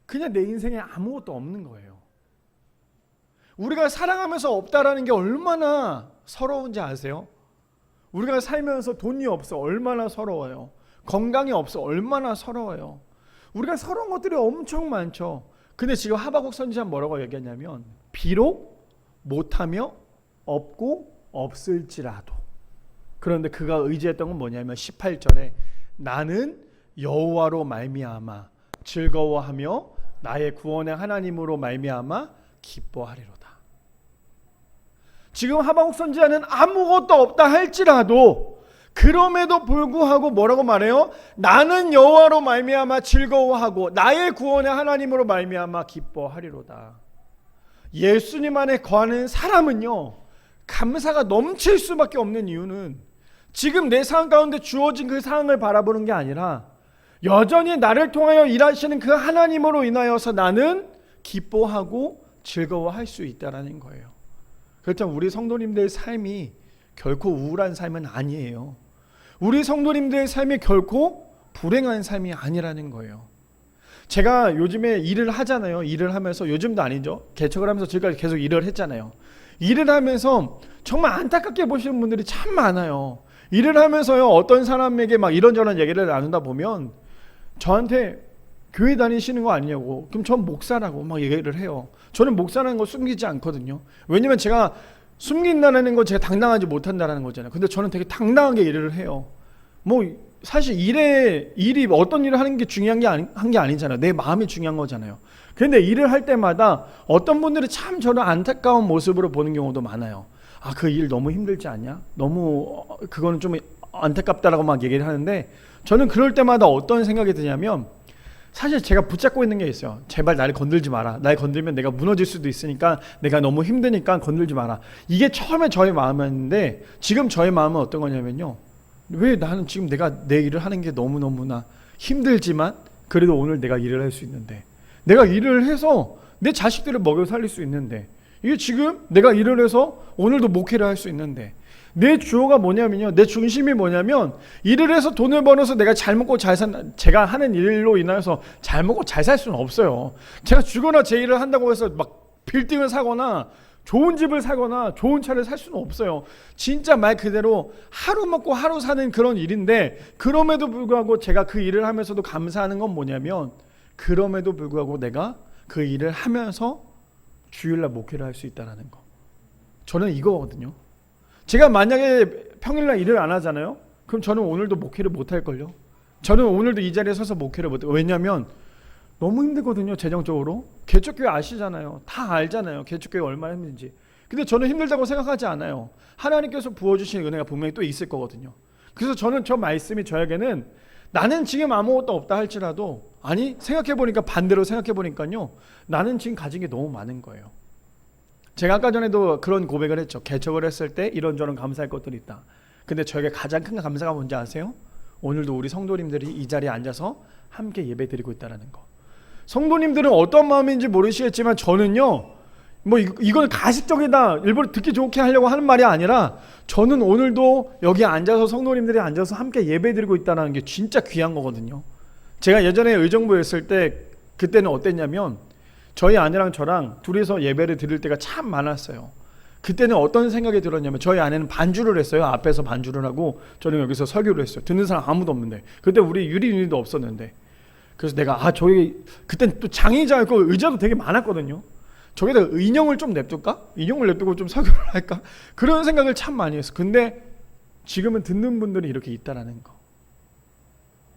그냥 내 인생에 아무것도 없는 거예요. 우리가 살아가면서 없다라는 게 얼마나 서러운지 아세요? 우리가 살면서 돈이 없어 얼마나 서러워요. 건강이 없어 얼마나 서러워요. 우리가 서러운 것들이 엄청 많죠. 근데 지금 하박국 선지자는 뭐라고 얘기하냐면 비록 못하며 없고 없을지라도. 그런데 그가 의지했던 건 뭐냐면 18절에 나는 여호와로 말미암아 즐거워하며 나의 구원의 하나님으로 말미암아 기뻐하리로다. 지금 하박국 선지자는 아무것도 없다 할지라도 그럼에도 불구하고 뭐라고 말해요? 나는 여호와로 말미암아 즐거워하고 나의 구원의 하나님으로 말미암아 기뻐하리로다. 예수님 안에 거하는 사람은요, 감사가 넘칠 수밖에 없는 이유는 지금 내 상황 가운데 주어진 그 상황을 바라보는 게 아니라 여전히 나를 통하여 일하시는 그 하나님으로 인하여서 나는 기뻐하고 즐거워할 수 있다는 거예요. 그렇다면 우리 성도님들의 삶이 결코 우울한 삶은 아니에요. 우리 성도님들의 삶이 결코 불행한 삶이 아니라는 거예요. 제가 요즘에 일을 하잖아요. 일을 하면서, 요즘도 아니죠, 개척을 하면서 지금까지 계속 일을 했잖아요. 일을 하면서 정말 안타깝게 보시는 분들이 참 많아요. 일을 하면서요, 어떤 사람에게 막 이런저런 얘기를 나누다 보면 저한테 교회 다니시는 거 아니냐고, 그럼 전 목사라고 막 얘기를 해요. 저는 목사라는 거 숨기지 않거든요. 왜냐면 제가 숨긴다는 건 제가 당당하지 못한다는 거잖아요. 근데 저는 되게 당당하게 일을 해요. 뭐 사실 일이 어떤 일을 하는 게 중요한 게 한 게 아니잖아요. 내 마음이 중요한 거잖아요. 그런데 일을 할 때마다 어떤 분들이 참 저를 안타까운 모습으로 보는 경우도 많아요. 그 일 너무 힘들지 않냐? 너무 그거는 좀 안타깝다라고 막 얘기를 하는데, 저는 그럴 때마다 어떤 생각이 드냐면, 사실 제가 붙잡고 있는 게 있어요. 제발 나를 건들지 마라. 날 건들면 내가 무너질 수도 있으니까, 내가 너무 힘드니까 건들지 마라. 이게 처음에 저의 마음이었는데 지금 저의 마음은 어떤 거냐면요, 왜 나는 지금 내가 내 일을 하는 게 너무너무나 힘들지만 그래도 오늘 내가 일을 할 수 있는데, 내가 일을 해서 내 자식들을 먹여 살릴 수 있는데, 이게 지금 내가 일을 해서 오늘도 목회를 할 수 있는데, 내 주어가 뭐냐면요, 내 중심이 뭐냐면 일을 해서 돈을 벌어서 내가 잘 먹고 잘 산, 제가 하는 일로 인하여서 잘 먹고 잘 살 수는 없어요. 제가 죽거나 제 일을 한다고 해서 막 빌딩을 사거나 좋은 집을 사거나 좋은 차를 살 수는 없어요. 진짜 말 그대로 하루 먹고 하루 사는 그런 일인데, 그럼에도 불구하고 제가 그 일을 하면서도 감사하는 건 뭐냐면, 그럼에도 불구하고 내가 그 일을 하면서 주일날 목회를 할 수 있다는 거. 저는 이거거든요. 제가 만약에 평일날 일을 안 하잖아요. 그럼 저는 오늘도 목회를 못 할걸요. 저는 오늘도 이 자리에 서서 목회를 못 해요. 왜냐하면 너무 힘들거든요. 재정적으로. 개척교회 아시잖아요. 다 알잖아요. 개척교회 얼마나 힘든지. 근데 저는 힘들다고 생각하지 않아요. 하나님께서 부어주신 은혜가 분명히 또 있을 거거든요. 그래서 저는 저 말씀이 저에게는 나는 지금 아무것도 없다 할지라도, 아니 생각해보니까 반대로 생각해보니까요, 나는 지금 가진 게 너무 많은 거예요. 제가 아까 전에도 그런 고백을 했죠. 개척을 했을 때 이런저런 감사할 것들이 있다. 근데 저에게 가장 큰 감사가 뭔지 아세요? 오늘도 우리 성도님들이 이 자리에 앉아서 함께 예배드리고 있다는 거. 성도님들은 어떤 마음인지 모르시겠지만 저는요, 뭐 이건 가식적이다, 일부러 듣기 좋게 하려고 하는 말이 아니라, 저는 오늘도 여기 앉아서 성도님들이 앉아서 함께 예배드리고 있다는 게 진짜 귀한 거거든요. 제가 예전에 의정부에 있을 때 그때는 어땠냐면, 저희 아내랑 저랑 둘이서 예배를 드릴 때가 참 많았어요. 그때는 어떤 생각이 들었냐면, 저희 아내는 반주를 했어요. 앞에서 반주를 하고 저는 여기서 설교를 했어요. 듣는 사람 아무도 없는데, 그때 우리 유리윤이도 없었는데, 그래서 내가 저희 그때는 또 장의자 있고 의자도 되게 많았거든요. 저기다 인형을 좀 냅둘까? 인형을 냅두고 좀 설교를 할까? 그런 생각을 참 많이 했어. 근데 지금은 듣는 분들이 이렇게 있다라는 거.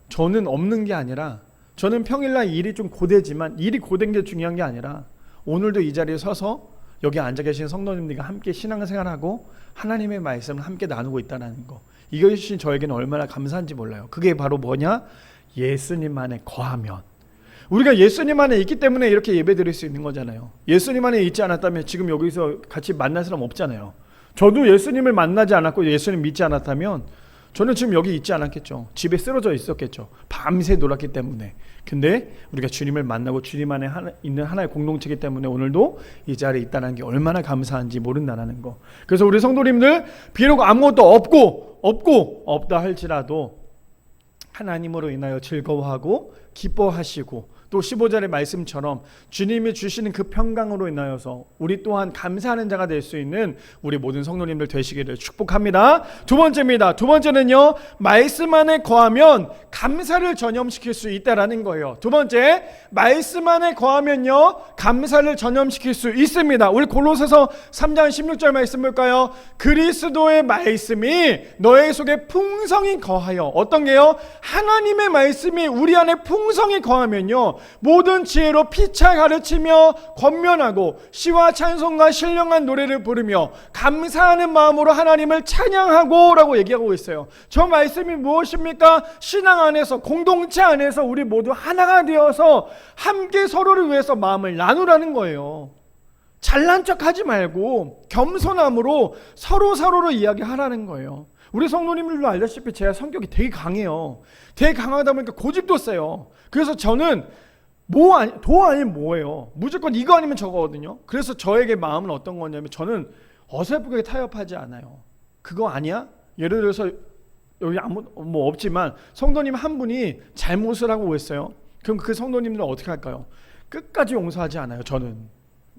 저는 없는 게 아니라, 저는 평일날 일이 좀 고되지만, 일이 고된 게 중요한 게 아니라 오늘도 이 자리에 서서 여기 앉아 계신 성도님들과 함께 신앙생활하고 하나님의 말씀을 함께 나누고 있다는 거, 이것이 저에게는 얼마나 감사한지 몰라요. 그게 바로 뭐냐? 예수님 안에 거하면. 우리가 예수님 안에 있기 때문에 이렇게 예배 드릴 수 있는 거잖아요. 예수님 안에 있지 않았다면 지금 여기서 같이 만날 사람 없잖아요. 저도 예수님을 만나지 않았고 예수님 믿지 않았다면 저는 지금 여기 있지 않았겠죠. 집에 쓰러져 있었겠죠. 밤새 놀았기 때문에. 근데 우리가 주님을 만나고 주님 안에 있는 하나의 공동체이기 때문에 오늘도 이 자리에 있다는 게 얼마나 감사한지 모른다는 거. 그래서 우리 성도님들, 비록 아무것도 없다 할지라도 하나님으로 인하여 즐거워하고 기뻐하시고, 또 15절의 말씀처럼 주님이 주시는 그 평강으로 인하여서 우리 또한 감사하는 자가 될 수 있는 우리 모든 성도님들 되시기를 축복합니다. 두 번째입니다. 두 번째는요, 말씀 안에 거하면 감사를 전염시킬 수 있다라는 거예요. 두 번째, 말씀 안에 거하면요, 감사를 전염시킬 수 있습니다. 우리 골로새서 3장 16절 말씀 볼까요? 그리스도의 말씀이 너희 속에 풍성히 거하여, 어떤 게요? 하나님의 말씀이 우리 안에 풍성히 거하면요, 모든 지혜로 피차 가르치며 권면하고 시와 찬송과 신령한 노래를 부르며 감사하는 마음으로 하나님을 찬양하고 라고 얘기하고 있어요. 저 말씀이 무엇입니까? 신앙 안에서, 공동체 안에서 우리 모두 하나가 되어서 함께 서로를 위해서 마음을 나누라는 거예요. 잘난 척 하지 말고 겸손함으로 서로를 이야기하라는 거예요. 우리 성도님들도 알다시피 제가 성격이 되게 강해요. 되게 강하다 보니까 고집도 세요. 그래서 저는 도 아니면 뭐예요. 무조건 이거 아니면 저거거든요. 그래서 저에게 마음은 어떤 거냐면, 저는 어설프게 타협하지 않아요. 그거 아니야? 예를 들어서 여기 뭐 없지만 성도님 한 분이 잘못을 하고 있어요. 그럼 그 성도님들은 어떻게 할까요? 끝까지 용서하지 않아요. 저는.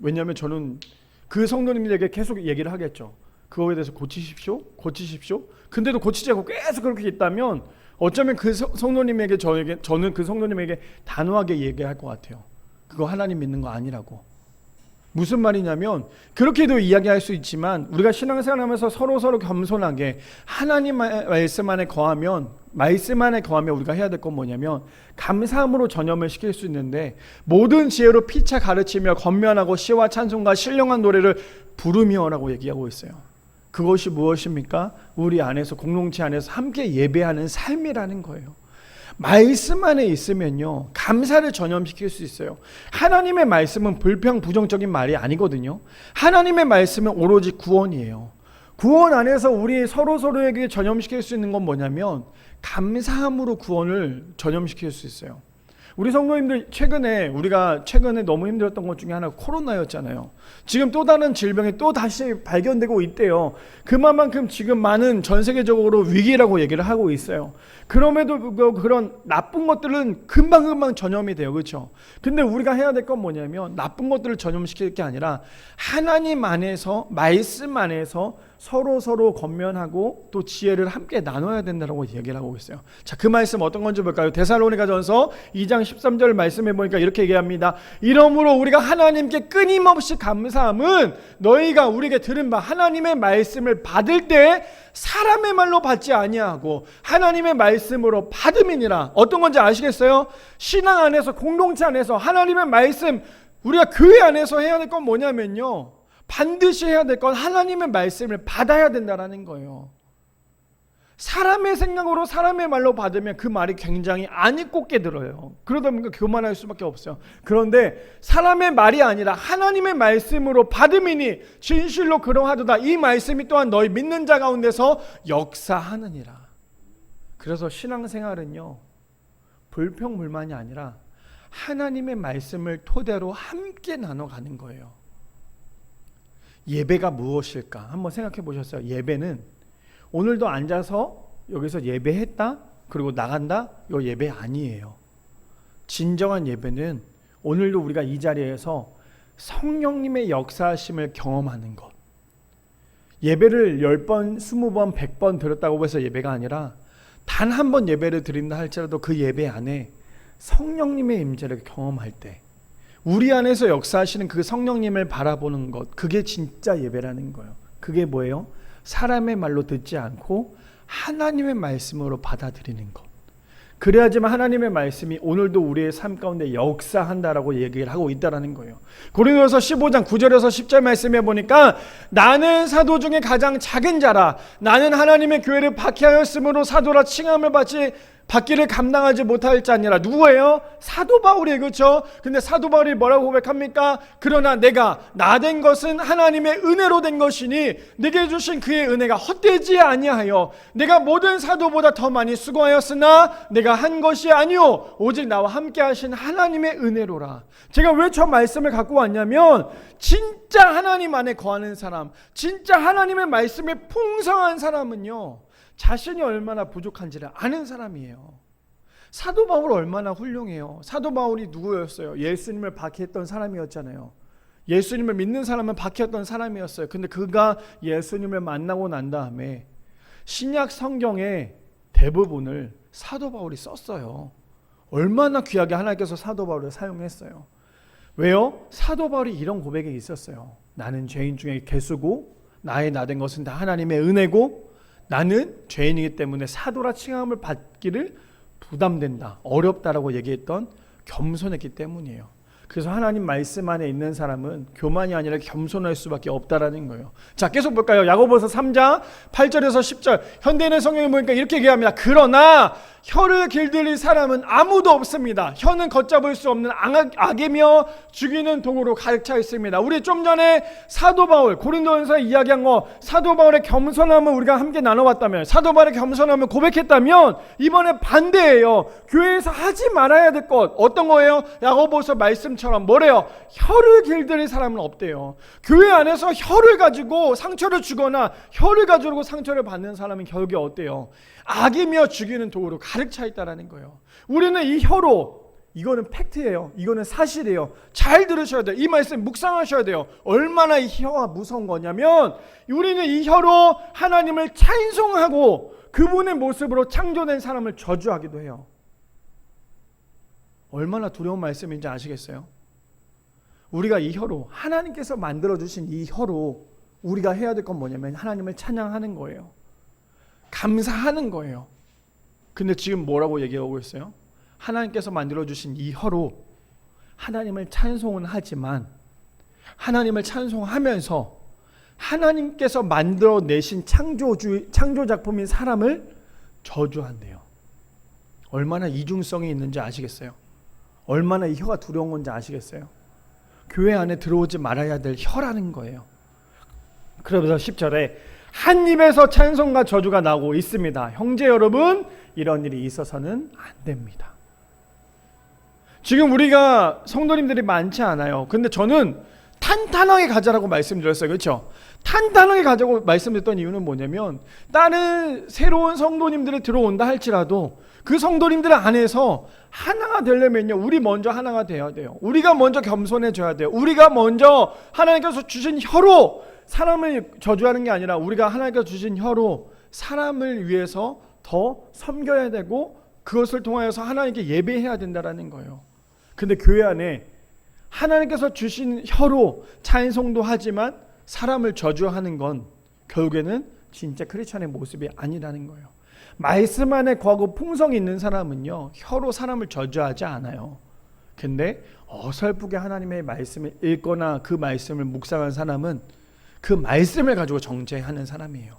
왜냐하면 저는 그 성도님들에게 계속 얘기를 하겠죠. 그거에 대해서 고치십시오. 근데도 고치지 않고 계속 그렇게 있다면 어쩌면 그 성도님에게, 저는 그 성도님에게 단호하게 얘기할 것 같아요. 그거 하나님 믿는 거 아니라고. 무슨 말이냐면, 그렇게도 이야기할 수 있지만 우리가 신앙생활하면서 서로 겸손하게 하나님 말씀 안에 거하면 우리가 해야 될 건 뭐냐면 감사함으로 전염을 시킬 수 있는데, 모든 지혜로 피차 가르치며 권면하고 시와 찬송과 신령한 노래를 부르며라고 얘기하고 있어요. 그것이 무엇입니까? 우리 안에서, 공동체 안에서 함께 예배하는 삶이라는 거예요. 말씀 안에 있으면요, 감사를 전염시킬 수 있어요. 하나님의 말씀은 부정적인 말이 아니거든요. 하나님의 말씀은 오로지 구원이에요. 구원 안에서 우리 서로에게 전염시킬 수 있는 건 뭐냐면 감사함으로 구원을 전염시킬 수 있어요. 우리 성도님들, 우리가 최근에 너무 힘들었던 것 중에 하나가 코로나였잖아요. 지금 또 다른 질병이 또 다시 발견되고 있대요. 그만큼 지금 많은 전 세계적으로 위기라고 얘기를 하고 있어요. 그럼에도 불구하고 그런 나쁜 것들은 금방 전염이 돼요. 그렇죠? 근데 우리가 해야 될 건 뭐냐면 나쁜 것들을 전염시킬 게 아니라 하나님 안에서, 말씀 안에서 서로 권면하고 또 지혜를 함께 나눠야 된다고 얘기를 하고 있어요. 자, 그 말씀 어떤 건지 볼까요? 데살로니가전서 2장 13절 말씀해 보니까 이렇게 얘기합니다. 이러므로 우리가 하나님께 끊임없이 감사함은 너희가 우리에게 들은 바 하나님의 말씀을 받을 때 사람의 말로 받지 아니하고 하나님의 말씀으로 받음이니라. 어떤 건지 아시겠어요? 신앙 안에서, 공동체 안에서 하나님의 말씀, 우리가 교회 안에서 해야 될 건 뭐냐면요, 반드시 해야 될 건 하나님의 말씀을 받아야 된다라는 거예요. 사람의 생각으로 사람의 말로 받으면 그 말이 굉장히 안이 꽂게 들어요. 그러다 보니까 교만할 수밖에 없어요. 그런데 사람의 말이 아니라 하나님의 말씀으로 받음이니 진실로 그러하도다. 이 말씀이 또한 너희 믿는 자 가운데서 역사하느니라. 그래서 신앙생활은요, 불평불만이 아니라 하나님의 말씀을 토대로 함께 나눠가는 거예요. 예배가 무엇일까? 한번 생각해 보셨어요? 예배는 오늘도 앉아서 여기서 예배했다 그리고 나간다, 이거 예배 아니에요. 진정한 예배는 오늘도 우리가 이 자리에서 성령님의 역사하심을 경험하는 것. 예배를 10번, 20번, 100번 드렸다고 해서 예배가 아니라 단 한 번 예배를 드린다 할지라도 그 예배 안에 성령님의 임재를 경험할 때 우리 안에서 역사하시는 그 성령님을 바라보는 것, 그게 진짜 예배라는 거예요. 그게 뭐예요? 사람의 말로 듣지 않고 하나님의 말씀으로 받아들이는 것. 그래야지만 하나님의 말씀이 오늘도 우리의 삶 가운데 역사한다라고 얘기를 하고 있다라는 거예요. 고린도서 15장 9절에서 10절 말씀해 보니까 나는 사도 중에 가장 작은 자라. 나는 하나님의 교회를 박해하였으므로 사도라 칭함을 받기를 감당하지 못할 자니라. 누구예요? 사도 바울이에요. 그렇죠? 근데 사도 바울이 뭐라고 고백합니까? 그러나 내가 나 된 것은 하나님의 은혜로 된 것이니 내게 주신 그의 은혜가 헛되지 아니하여 내가 모든 사도보다 더 많이 수고하였으나 내가 한 것이 아니요 오직 나와 함께 하신 하나님의 은혜로라. 제가 왜 저 말씀을 갖고 왔냐면 진짜 하나님 안에 거하는 사람, 진짜 하나님의 말씀에 풍성한 사람은요, 자신이 얼마나 부족한지를 아는 사람이에요. 사도 바울 얼마나 훌륭해요. 사도 바울이 누구였어요? 예수님을 박해했던 사람이었잖아요. 예수님을 믿는 사람은 박해했던 사람이었어요. 근데 그가 예수님을 만나고 난 다음에 신약 성경의 대부분을 사도 바울이 썼어요. 얼마나 귀하게 하나님께서 사도 바울을 사용했어요. 왜요? 사도 바울이 이런 고백이 있었어요. 나는 죄인 중에 괴수고 나의 나 된 것은 다 하나님의 은혜고 나는 죄인이기 때문에 사도라 칭함을 받기를 부담된다, 어렵다라고 얘기했던 겸손했기 때문이에요. 그래서 하나님 말씀 안에 있는 사람은 교만이 아니라 겸손할 수밖에 없다라는 거예요. 자, 계속 볼까요? 야고보서 3장 8절에서 10절. 현대인의 성경에 보니까 이렇게 얘기합니다. 그러나 혀를 길들일 사람은 아무도 없습니다. 혀는 걷잡을 수 없는 악이며 죽이는 도구로 가득 차 있습니다. 우리 좀 전에 사도 바울, 고린도전서 이야기한 거, 사도 바울의 겸손함을 우리가 함께 나눠봤다면, 사도 바울의 겸손함을 고백했다면, 이번에 반대예요. 교회에서 하지 말아야 될 것, 어떤 거예요? 야고보서 말씀처럼 뭐래요? 혀를 길들일 사람은 없대요. 교회 안에서 혀를 가지고 상처를 주거나 혀를 가지고 상처를 받는 사람은 결국에 어때요? 악이며 죽이는 도구로 가득 차 있다라는 거예요. 우리는 이 혀로, 이거는 팩트예요. 이거는 사실이에요. 잘 들으셔야 돼요. 이 말씀 묵상하셔야 돼요. 얼마나 이 혀가 무서운 거냐면 우리는 이 혀로 하나님을 찬송하고 그분의 모습으로 창조된 사람을 저주하기도 해요. 얼마나 두려운 말씀인지 아시겠어요? 우리가 이 혀로, 하나님께서 만들어주신 이 혀로 우리가 해야 될 건 뭐냐면 하나님을 찬양하는 거예요. 감사하는 거예요. 근데 지금 뭐라고 얘기하고 있어요? 하나님께서 만들어주신 이 혀로 하나님을 찬송은 하지만 하나님을 찬송하면서 하나님께서 만들어내신 창조작품인 사람을 저주한대요. 얼마나 이중성이 있는지 아시겠어요? 얼마나 이 혀가 두려운 건지 아시겠어요? 교회 안에 들어오지 말아야 될 혀라는 거예요. 그러면서 10절에 한 입에서 찬송과 저주가 나오고 있습니다. 형제 여러분, 이런 일이 있어서는 안 됩니다. 지금 우리가 성도님들이 많지 않아요. 근데 저는 탄탄하게 가자라고 말씀드렸어요. 그렇죠? 탄탄하게 가자고 말씀드렸던 이유는 뭐냐면 다른 새로운 성도님들이 들어온다 할지라도 그 성도님들 안에서 하나가 되려면요, 우리 먼저 하나가 되어야 돼요. 우리가 먼저 겸손해져야 돼요. 우리가 먼저 하나님께서 주신 혀로 사람을 저주하는 게 아니라 우리가 하나님께서 주신 혀로 사람을 위해서 더 섬겨야 되고 그것을 통하여서 하나님께 예배해야 된다라는 거예요. 근데 교회 안에 하나님께서 주신 혀로 찬송도 하지만 사람을 저주하는 건 결국에는 진짜 크리스천의 모습이 아니라는 거예요. 말씀 안에 거하고 풍성이 있는 사람은요, 혀로 사람을 저주하지 않아요. 근데 어설프게 하나님의 말씀을 읽거나 그 말씀을 묵상한 사람은 그 말씀을 가지고 정죄하는 사람이에요.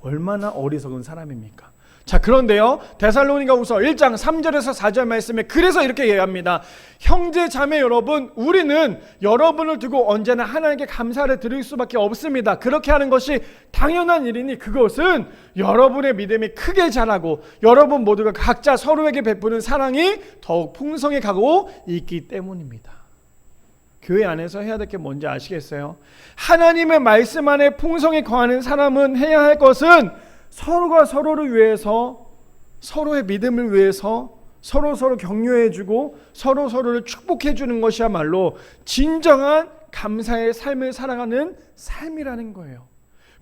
얼마나 어리석은 사람입니까? 자, 그런데요, 데살로니가후서 1장 3절에서 4절 말씀에 그래서 이렇게 얘기합니다. 형제 자매 여러분, 우리는 여러분을 두고 언제나 하나님께 감사를 드릴 수밖에 없습니다. 그렇게 하는 것이 당연한 일이니 그것은 여러분의 믿음이 크게 자라고 여러분 모두가 각자 서로에게 베푸는 사랑이 더욱 풍성해 가고 있기 때문입니다. 교회 안에서 해야 될 게 뭔지 아시겠어요? 하나님의 말씀 안에 풍성히 거하는 사람은 해야 할 것은 서로가 서로를 위해서, 서로의 믿음을 위해서 서로 격려해주고 서로를 축복해주는 것이야말로 진정한 감사의 삶을 살아가는 삶이라는 거예요.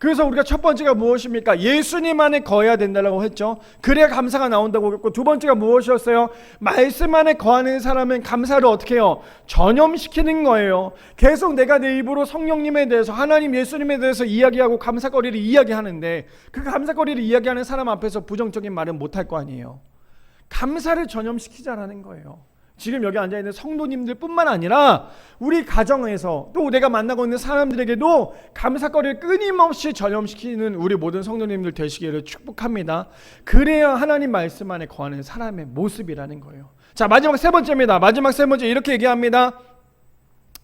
그래서 우리가 첫 번째가 무엇입니까? 예수님 안에 거해야 된다고 했죠. 그래야 감사가 나온다고 했고, 두 번째가 무엇이었어요? 말씀 안에 거하는 사람은 감사를 어떻게 해요? 전염시키는 거예요. 계속 내가 내 입으로 성령님에 대해서, 하나님 예수님에 대해서 이야기하고 감사거리를 이야기하는데 그 감사거리를 이야기하는 사람 앞에서 부정적인 말은 못할 거 아니에요. 감사를 전염시키자라는 거예요. 지금 여기 앉아있는 성도님들 뿐만 아니라 우리 가정에서 또 내가 만나고 있는 사람들에게도 감사거리를 끊임없이 전염시키는 우리 모든 성도님들 되시기를 축복합니다. 그래야 하나님 말씀 안에 거하는 사람의 모습이라는 거예요. 자, 마지막 세 번째입니다. 마지막 세 번째 이렇게 얘기합니다.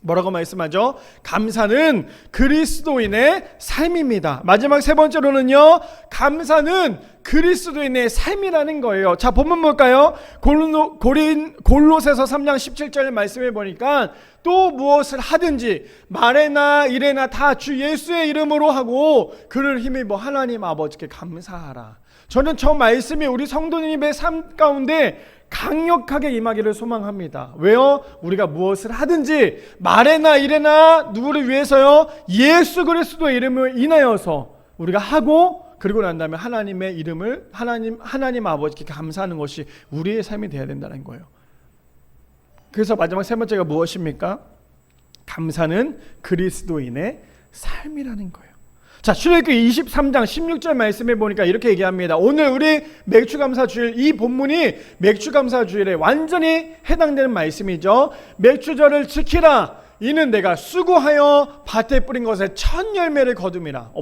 뭐라고 말씀하죠? 감사는 그리스도인의 삶입니다. 마지막 세 번째로는요, 감사는 그리스도인의 삶이라는 거예요. 자, 본문 볼까요? 골로새서 3장 17절 말씀해 보니까 또 무엇을 하든지 말에나 일에나 다 주 예수의 이름으로 하고 그를 힘입어 하나님 아버지께 감사하라. 저는 저 말씀이 우리 성도님의 삶 가운데 강력하게 임하기를 소망합니다. 왜요? 우리가 무엇을 하든지 말에나 일에나 누구를 위해서요? 예수 그리스도의 이름을 인하여서 우리가 하고, 그리고 난 다음에 하나님의 이름을 하나님 아버지께 감사하는 것이 우리의 삶이 되어야 된다는 거예요. 그래서 마지막 세 번째가 무엇입니까? 감사는 그리스도인의 삶이라는 거예요. 자, 출애굽기 23장 16절 말씀해 보니까 이렇게 얘기합니다. 오늘 우리 맥주감사주일, 이 본문이 맥주감사주일에 완전히 해당되는 말씀이죠. 맥주절을 지키라. 이는 내가 수고하여 밭에 뿌린 것에 첫 열매를 거둠이라.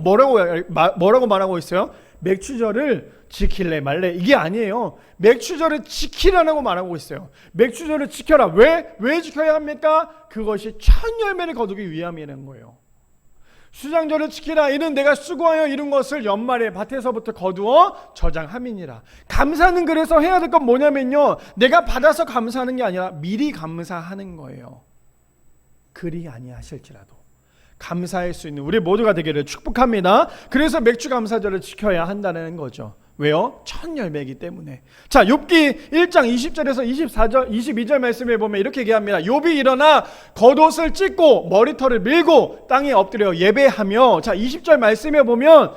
뭐라고 말하고 있어요? 맥주절을 지킬래 말래 이게 아니에요. 맥주절을 지키라고 말하고 있어요. 맥주절을 지켜라. 왜 지켜야 합니까? 그것이 첫 열매를 거두기 위함이라는 거예요. 수장절을 지키라. 이는 내가 수고하여 이룬 것을 연말에 밭에서부터 거두어 저장함이니라. 감사는 그래서 해야 될 건 뭐냐면요, 내가 받아서 감사하는 게 아니라 미리 감사하는 거예요. 그리 아니하실지라도 감사할 수 있는 우리 모두가 되기를 축복합니다. 그래서 맥주 감사절을 지켜야 한다는 거죠. 왜요? 첫 열매이기 때문에. 자, 욥기 1장 20절에서 22절 말씀에 보면 이렇게 얘기합니다. 욥이 일어나 겉옷을 찢고 머리털을 밀고 땅에 엎드려 예배하며. 자, 20절 말씀에 보면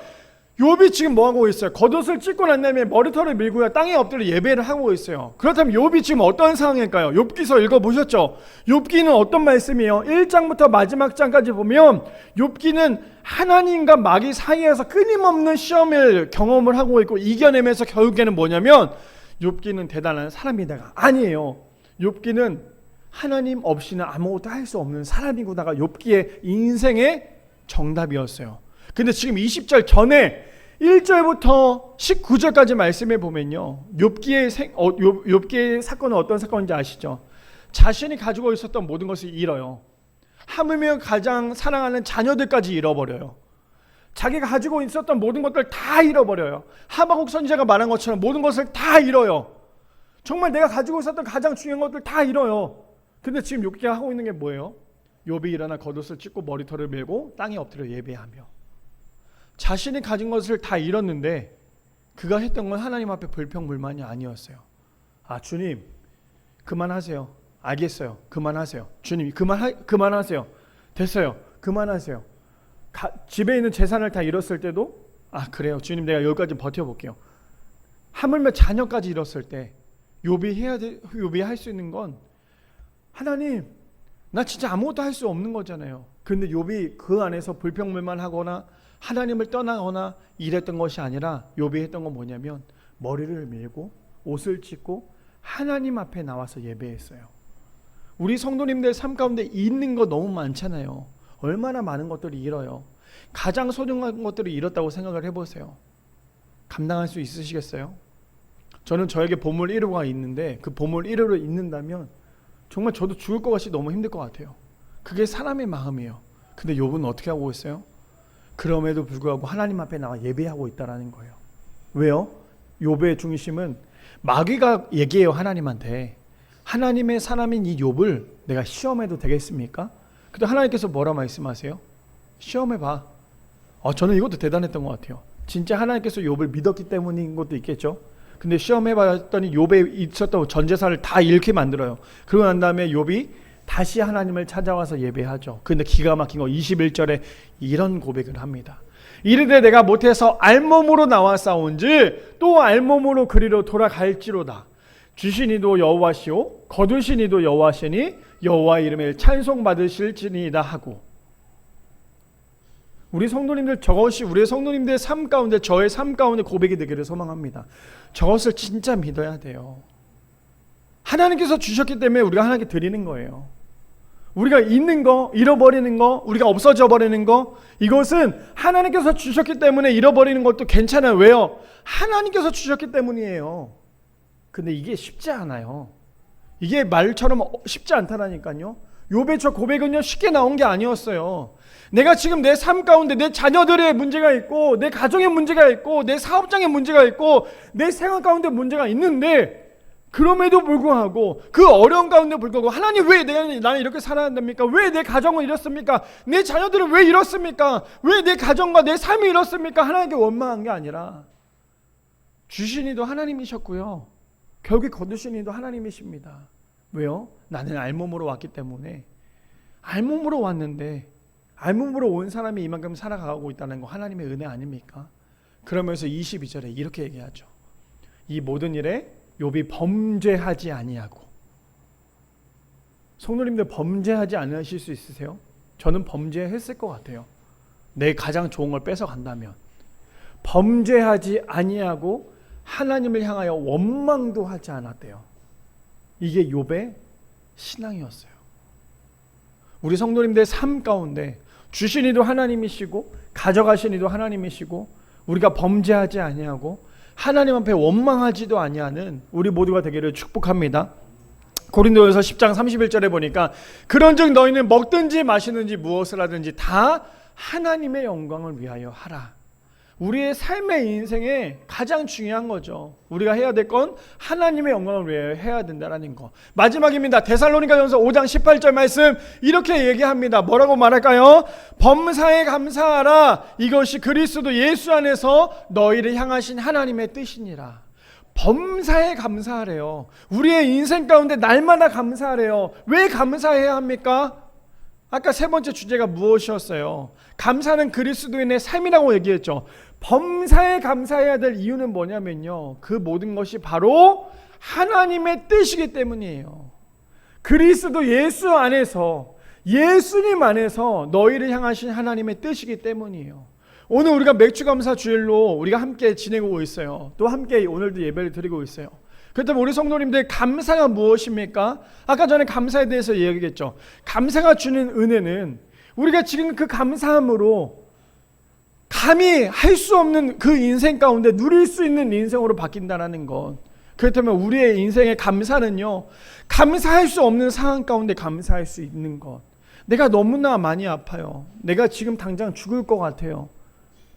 욥이 지금 뭐 하고 있어요? 겉옷을 찢고 난 다음에 머리털을 밀고요, 땅에 엎드려 예배를 하고 있어요. 그렇다면 욥이 지금 어떤 상황일까요? 욥기서 읽어보셨죠? 욥기는 어떤 말씀이에요? 1장부터 마지막 장까지 보면 욥기는 하나님과 마귀 사이에서 끊임없는 시험을 경험을 하고 있고 이겨내면서 결국에는 뭐냐면 욥기는 대단한 사람이다가 아니에요. 욥기는 하나님 없이는 아무것도 할 수 없는 사람이구나가 욥기의 인생의 정답이었어요. 근데 지금 20절 전에 1절부터 19절까지 말씀해 보면요, 욥기의 사건은 어떤 사건인지 아시죠? 자신이 가지고 있었던 모든 것을 잃어요. 하물며 가장 사랑하는 자녀들까지 잃어버려요. 자기가 가지고 있었던 모든 것들 다 잃어버려요. 하박국 선지자가 말한 것처럼 모든 것을 다 잃어요. 정말 내가 가지고 있었던 가장 중요한 것들 다 잃어요. 근데 지금 욥기가 하고 있는 게 뭐예요? 욥이 일어나 겉옷을 찢고 머리털을 밀고 땅에 엎드려 예배하며. 자신이 가진 것을 다 잃었는데 그가 했던 건 하나님 앞에 불평불만이 아니었어요. 아, 주님 그만하세요. 알겠어요. 그만하세요. 주님 그만하세요. 됐어요. 그만하세요. 집에 있는 재산을 다 잃었을 때도 아, 그래요. 주님 내가 여기까지 버텨볼게요. 하물며 자녀까지 잃었을 때 욥이 할 수 있는 건 하나님 나 진짜 아무것도 할 수 없는 거잖아요. 그런데 욥이 그 안에서 불평불만 하거나 하나님을 떠나거나 이랬던 것이 아니라 욥이 했던 건 뭐냐면 머리를 밀고 옷을 찢고 하나님 앞에 나와서 예배했어요. 우리 성도님들 삶 가운데 잃는 거 너무 많잖아요. 얼마나 많은 것들이 잃어요. 가장 소중한 것들을 잃었다고 생각을 해보세요. 감당할 수 있으시겠어요? 저는 저에게 보물 1호가 있는데 그 보물 1호를 잃는다면 정말 저도 죽을 것 같이 너무 힘들 것 같아요. 그게 사람의 마음이에요. 근데 욥은 어떻게 하고 있어요? 그럼에도 불구하고 하나님 앞에 나와 예배하고 있다라는 거예요. 왜요? 욥의 중심은 마귀가 얘기해요. 하나님한테 하나님의 사람인 이 욥을 내가 시험해도 되겠습니까? 근데 하나님께서 뭐라 말씀하세요? 시험해봐. 저는 이것도 대단했던 것 같아요. 진짜 하나님께서 욥을 믿었기 때문인 것도 있겠죠. 근데 시험해봤더니 욥에 있었던 전 재산을 다 잃게 만들어요. 그러고 난 다음에 욥이 다시 하나님을 찾아와서 예배하죠. 근데 기가 막힌 거 21절에 이런 고백을 합니다. 이르되 내가 못해서 알몸으로 나와 싸운지 또 알몸으로 그리로 돌아갈지로다. 주시니도 여호와시오 거두시니도 여호와시니 여호와 이름을 찬송받으실지니이다 하고. 우리 성도님들, 저것이 우리 성도님들의 삶 가운데, 저의 삶 가운데 고백이 되기를 소망합니다. 저것을 진짜 믿어야 돼요. 하나님께서 주셨기 때문에 우리가 하나님께 드리는 거예요. 우리가 있는 거, 잃어버리는 거, 우리가 없어져 버리는 거, 이것은 하나님께서 주셨기 때문에 잃어버리는 것도 괜찮아요. 왜요? 하나님께서 주셨기 때문이에요. 근데 이게 쉽지 않아요. 이게 말처럼 쉽지 않다라니까요. 욥의 저 고백은요, 쉽게 나온 게 아니었어요. 내가 지금 내 삶 가운데 내 자녀들의 문제가 있고, 내 가정의 문제가 있고, 내 사업장의 문제가 있고, 내 생활 가운데 문제가 있는데, 그럼에도 불구하고 그 어려운 가운데 불구하고 하나님 왜 나는 이렇게 살아야 됩니까? 왜 내 가정은 이렇습니까? 내 자녀들은 왜 이렇습니까? 왜 내 가정과 내 삶이 이렇습니까? 하나님께 원망한 게 아니라 주신 이도 하나님이셨고요, 결국 거두신 이도 하나님이십니다. 왜요? 나는 알몸으로 왔기 때문에. 알몸으로 왔는데 알몸으로 온 사람이 이만큼 살아가고 있다는 거 하나님의 은혜 아닙니까? 그러면서 22절에 이렇게 얘기하죠. 이 모든 일에 욥이 범죄하지 아니하고. 성도님들 범죄하지 않으실 수 있으세요? 저는 범죄했을 것 같아요. 내 가장 좋은 걸 뺏어 간다면. 범죄하지 아니하고 하나님을 향하여 원망도 하지 않았대요. 이게 욥의 신앙이었어요. 우리 성도님들의 삶 가운데 주신 이도 하나님이시고 가져가신 이도 하나님이시고 우리가 범죄하지 아니하고 하나님 앞에 원망하지도 아니하는 우리 모두가 되기를 축복합니다. 고린도전서 10장 31절에 보니까 그런즉 너희는 먹든지 마시든지 무엇을 하든지 다 하나님의 영광을 위하여 하라. 우리의 삶의 인생에 가장 중요한 거죠. 우리가 해야 될 건 하나님의 영광을 위하여 해야 된다는 거. 마지막입니다. 데살로니가전서 5장 18절 말씀 이렇게 얘기합니다. 뭐라고 말할까요? 범사에 감사하라. 이것이 그리스도 예수 안에서 너희를 향하신 하나님의 뜻이니라. 범사에 감사하래요. 우리의 인생 가운데 날마다 감사하래요. 왜 감사해야 합니까? 아까 세 번째 주제가 무엇이었어요? 감사는 그리스도인의 삶이라고 얘기했죠. 범사에 감사해야 될 이유는 뭐냐면요, 그 모든 것이 바로 하나님의 뜻이기 때문이에요. 그리스도 예수 안에서, 예수님 안에서 너희를 향하신 하나님의 뜻이기 때문이에요. 오늘 우리가 맥주감사 주일로 우리가 함께 지내고 있어요. 또 함께 오늘도 예배를 드리고 있어요. 그렇다면 우리 성도님들, 감사가 무엇입니까? 아까 전에 감사에 대해서 얘기했죠. 감사가 주는 은혜는 우리가 지금 그 감사함으로 감히 할 수 없는 그 인생 가운데 누릴 수 있는 인생으로 바뀐다는 것. 그렇다면 우리의 인생의 감사는요, 감사할 수 없는 상황 가운데 감사할 수 있는 것. 내가 너무나 많이 아파요. 내가 지금 당장 죽을 것 같아요.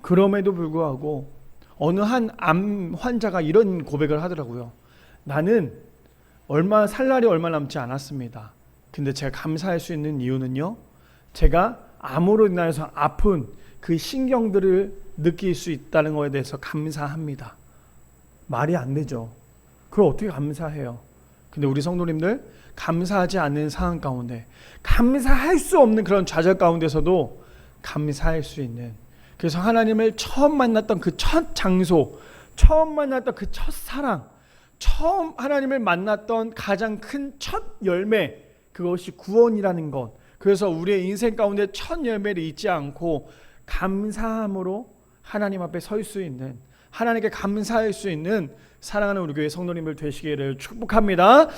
그럼에도 불구하고 어느 한 암 환자가 이런 고백을 하더라고요. 나는 살 날이 얼마 남지 않았습니다. 근데 제가 감사할 수 있는 이유는요, 제가 암으로 인하여서 아픈 그 신경들을 느낄 수 있다는 것에 대해서 감사합니다. 말이 안 되죠. 그걸 어떻게 감사해요? 근데 우리 성도님들, 감사하지 않는 상황 가운데, 감사할 수 없는 그런 좌절 가운데서도 감사할 수 있는, 그래서 하나님을 처음 만났던 그 첫 장소, 처음 만났던 그 첫 사랑, 처음 하나님을 만났던 가장 큰 첫 열매, 그것이 구원이라는 것. 그래서 우리의 인생 가운데 첫 열매를 잊지 않고 감사함으로 하나님 앞에 설 수 있는, 하나님께 감사할 수 있는 사랑하는 우리 교회 성도님들 되시기를 축복합니다.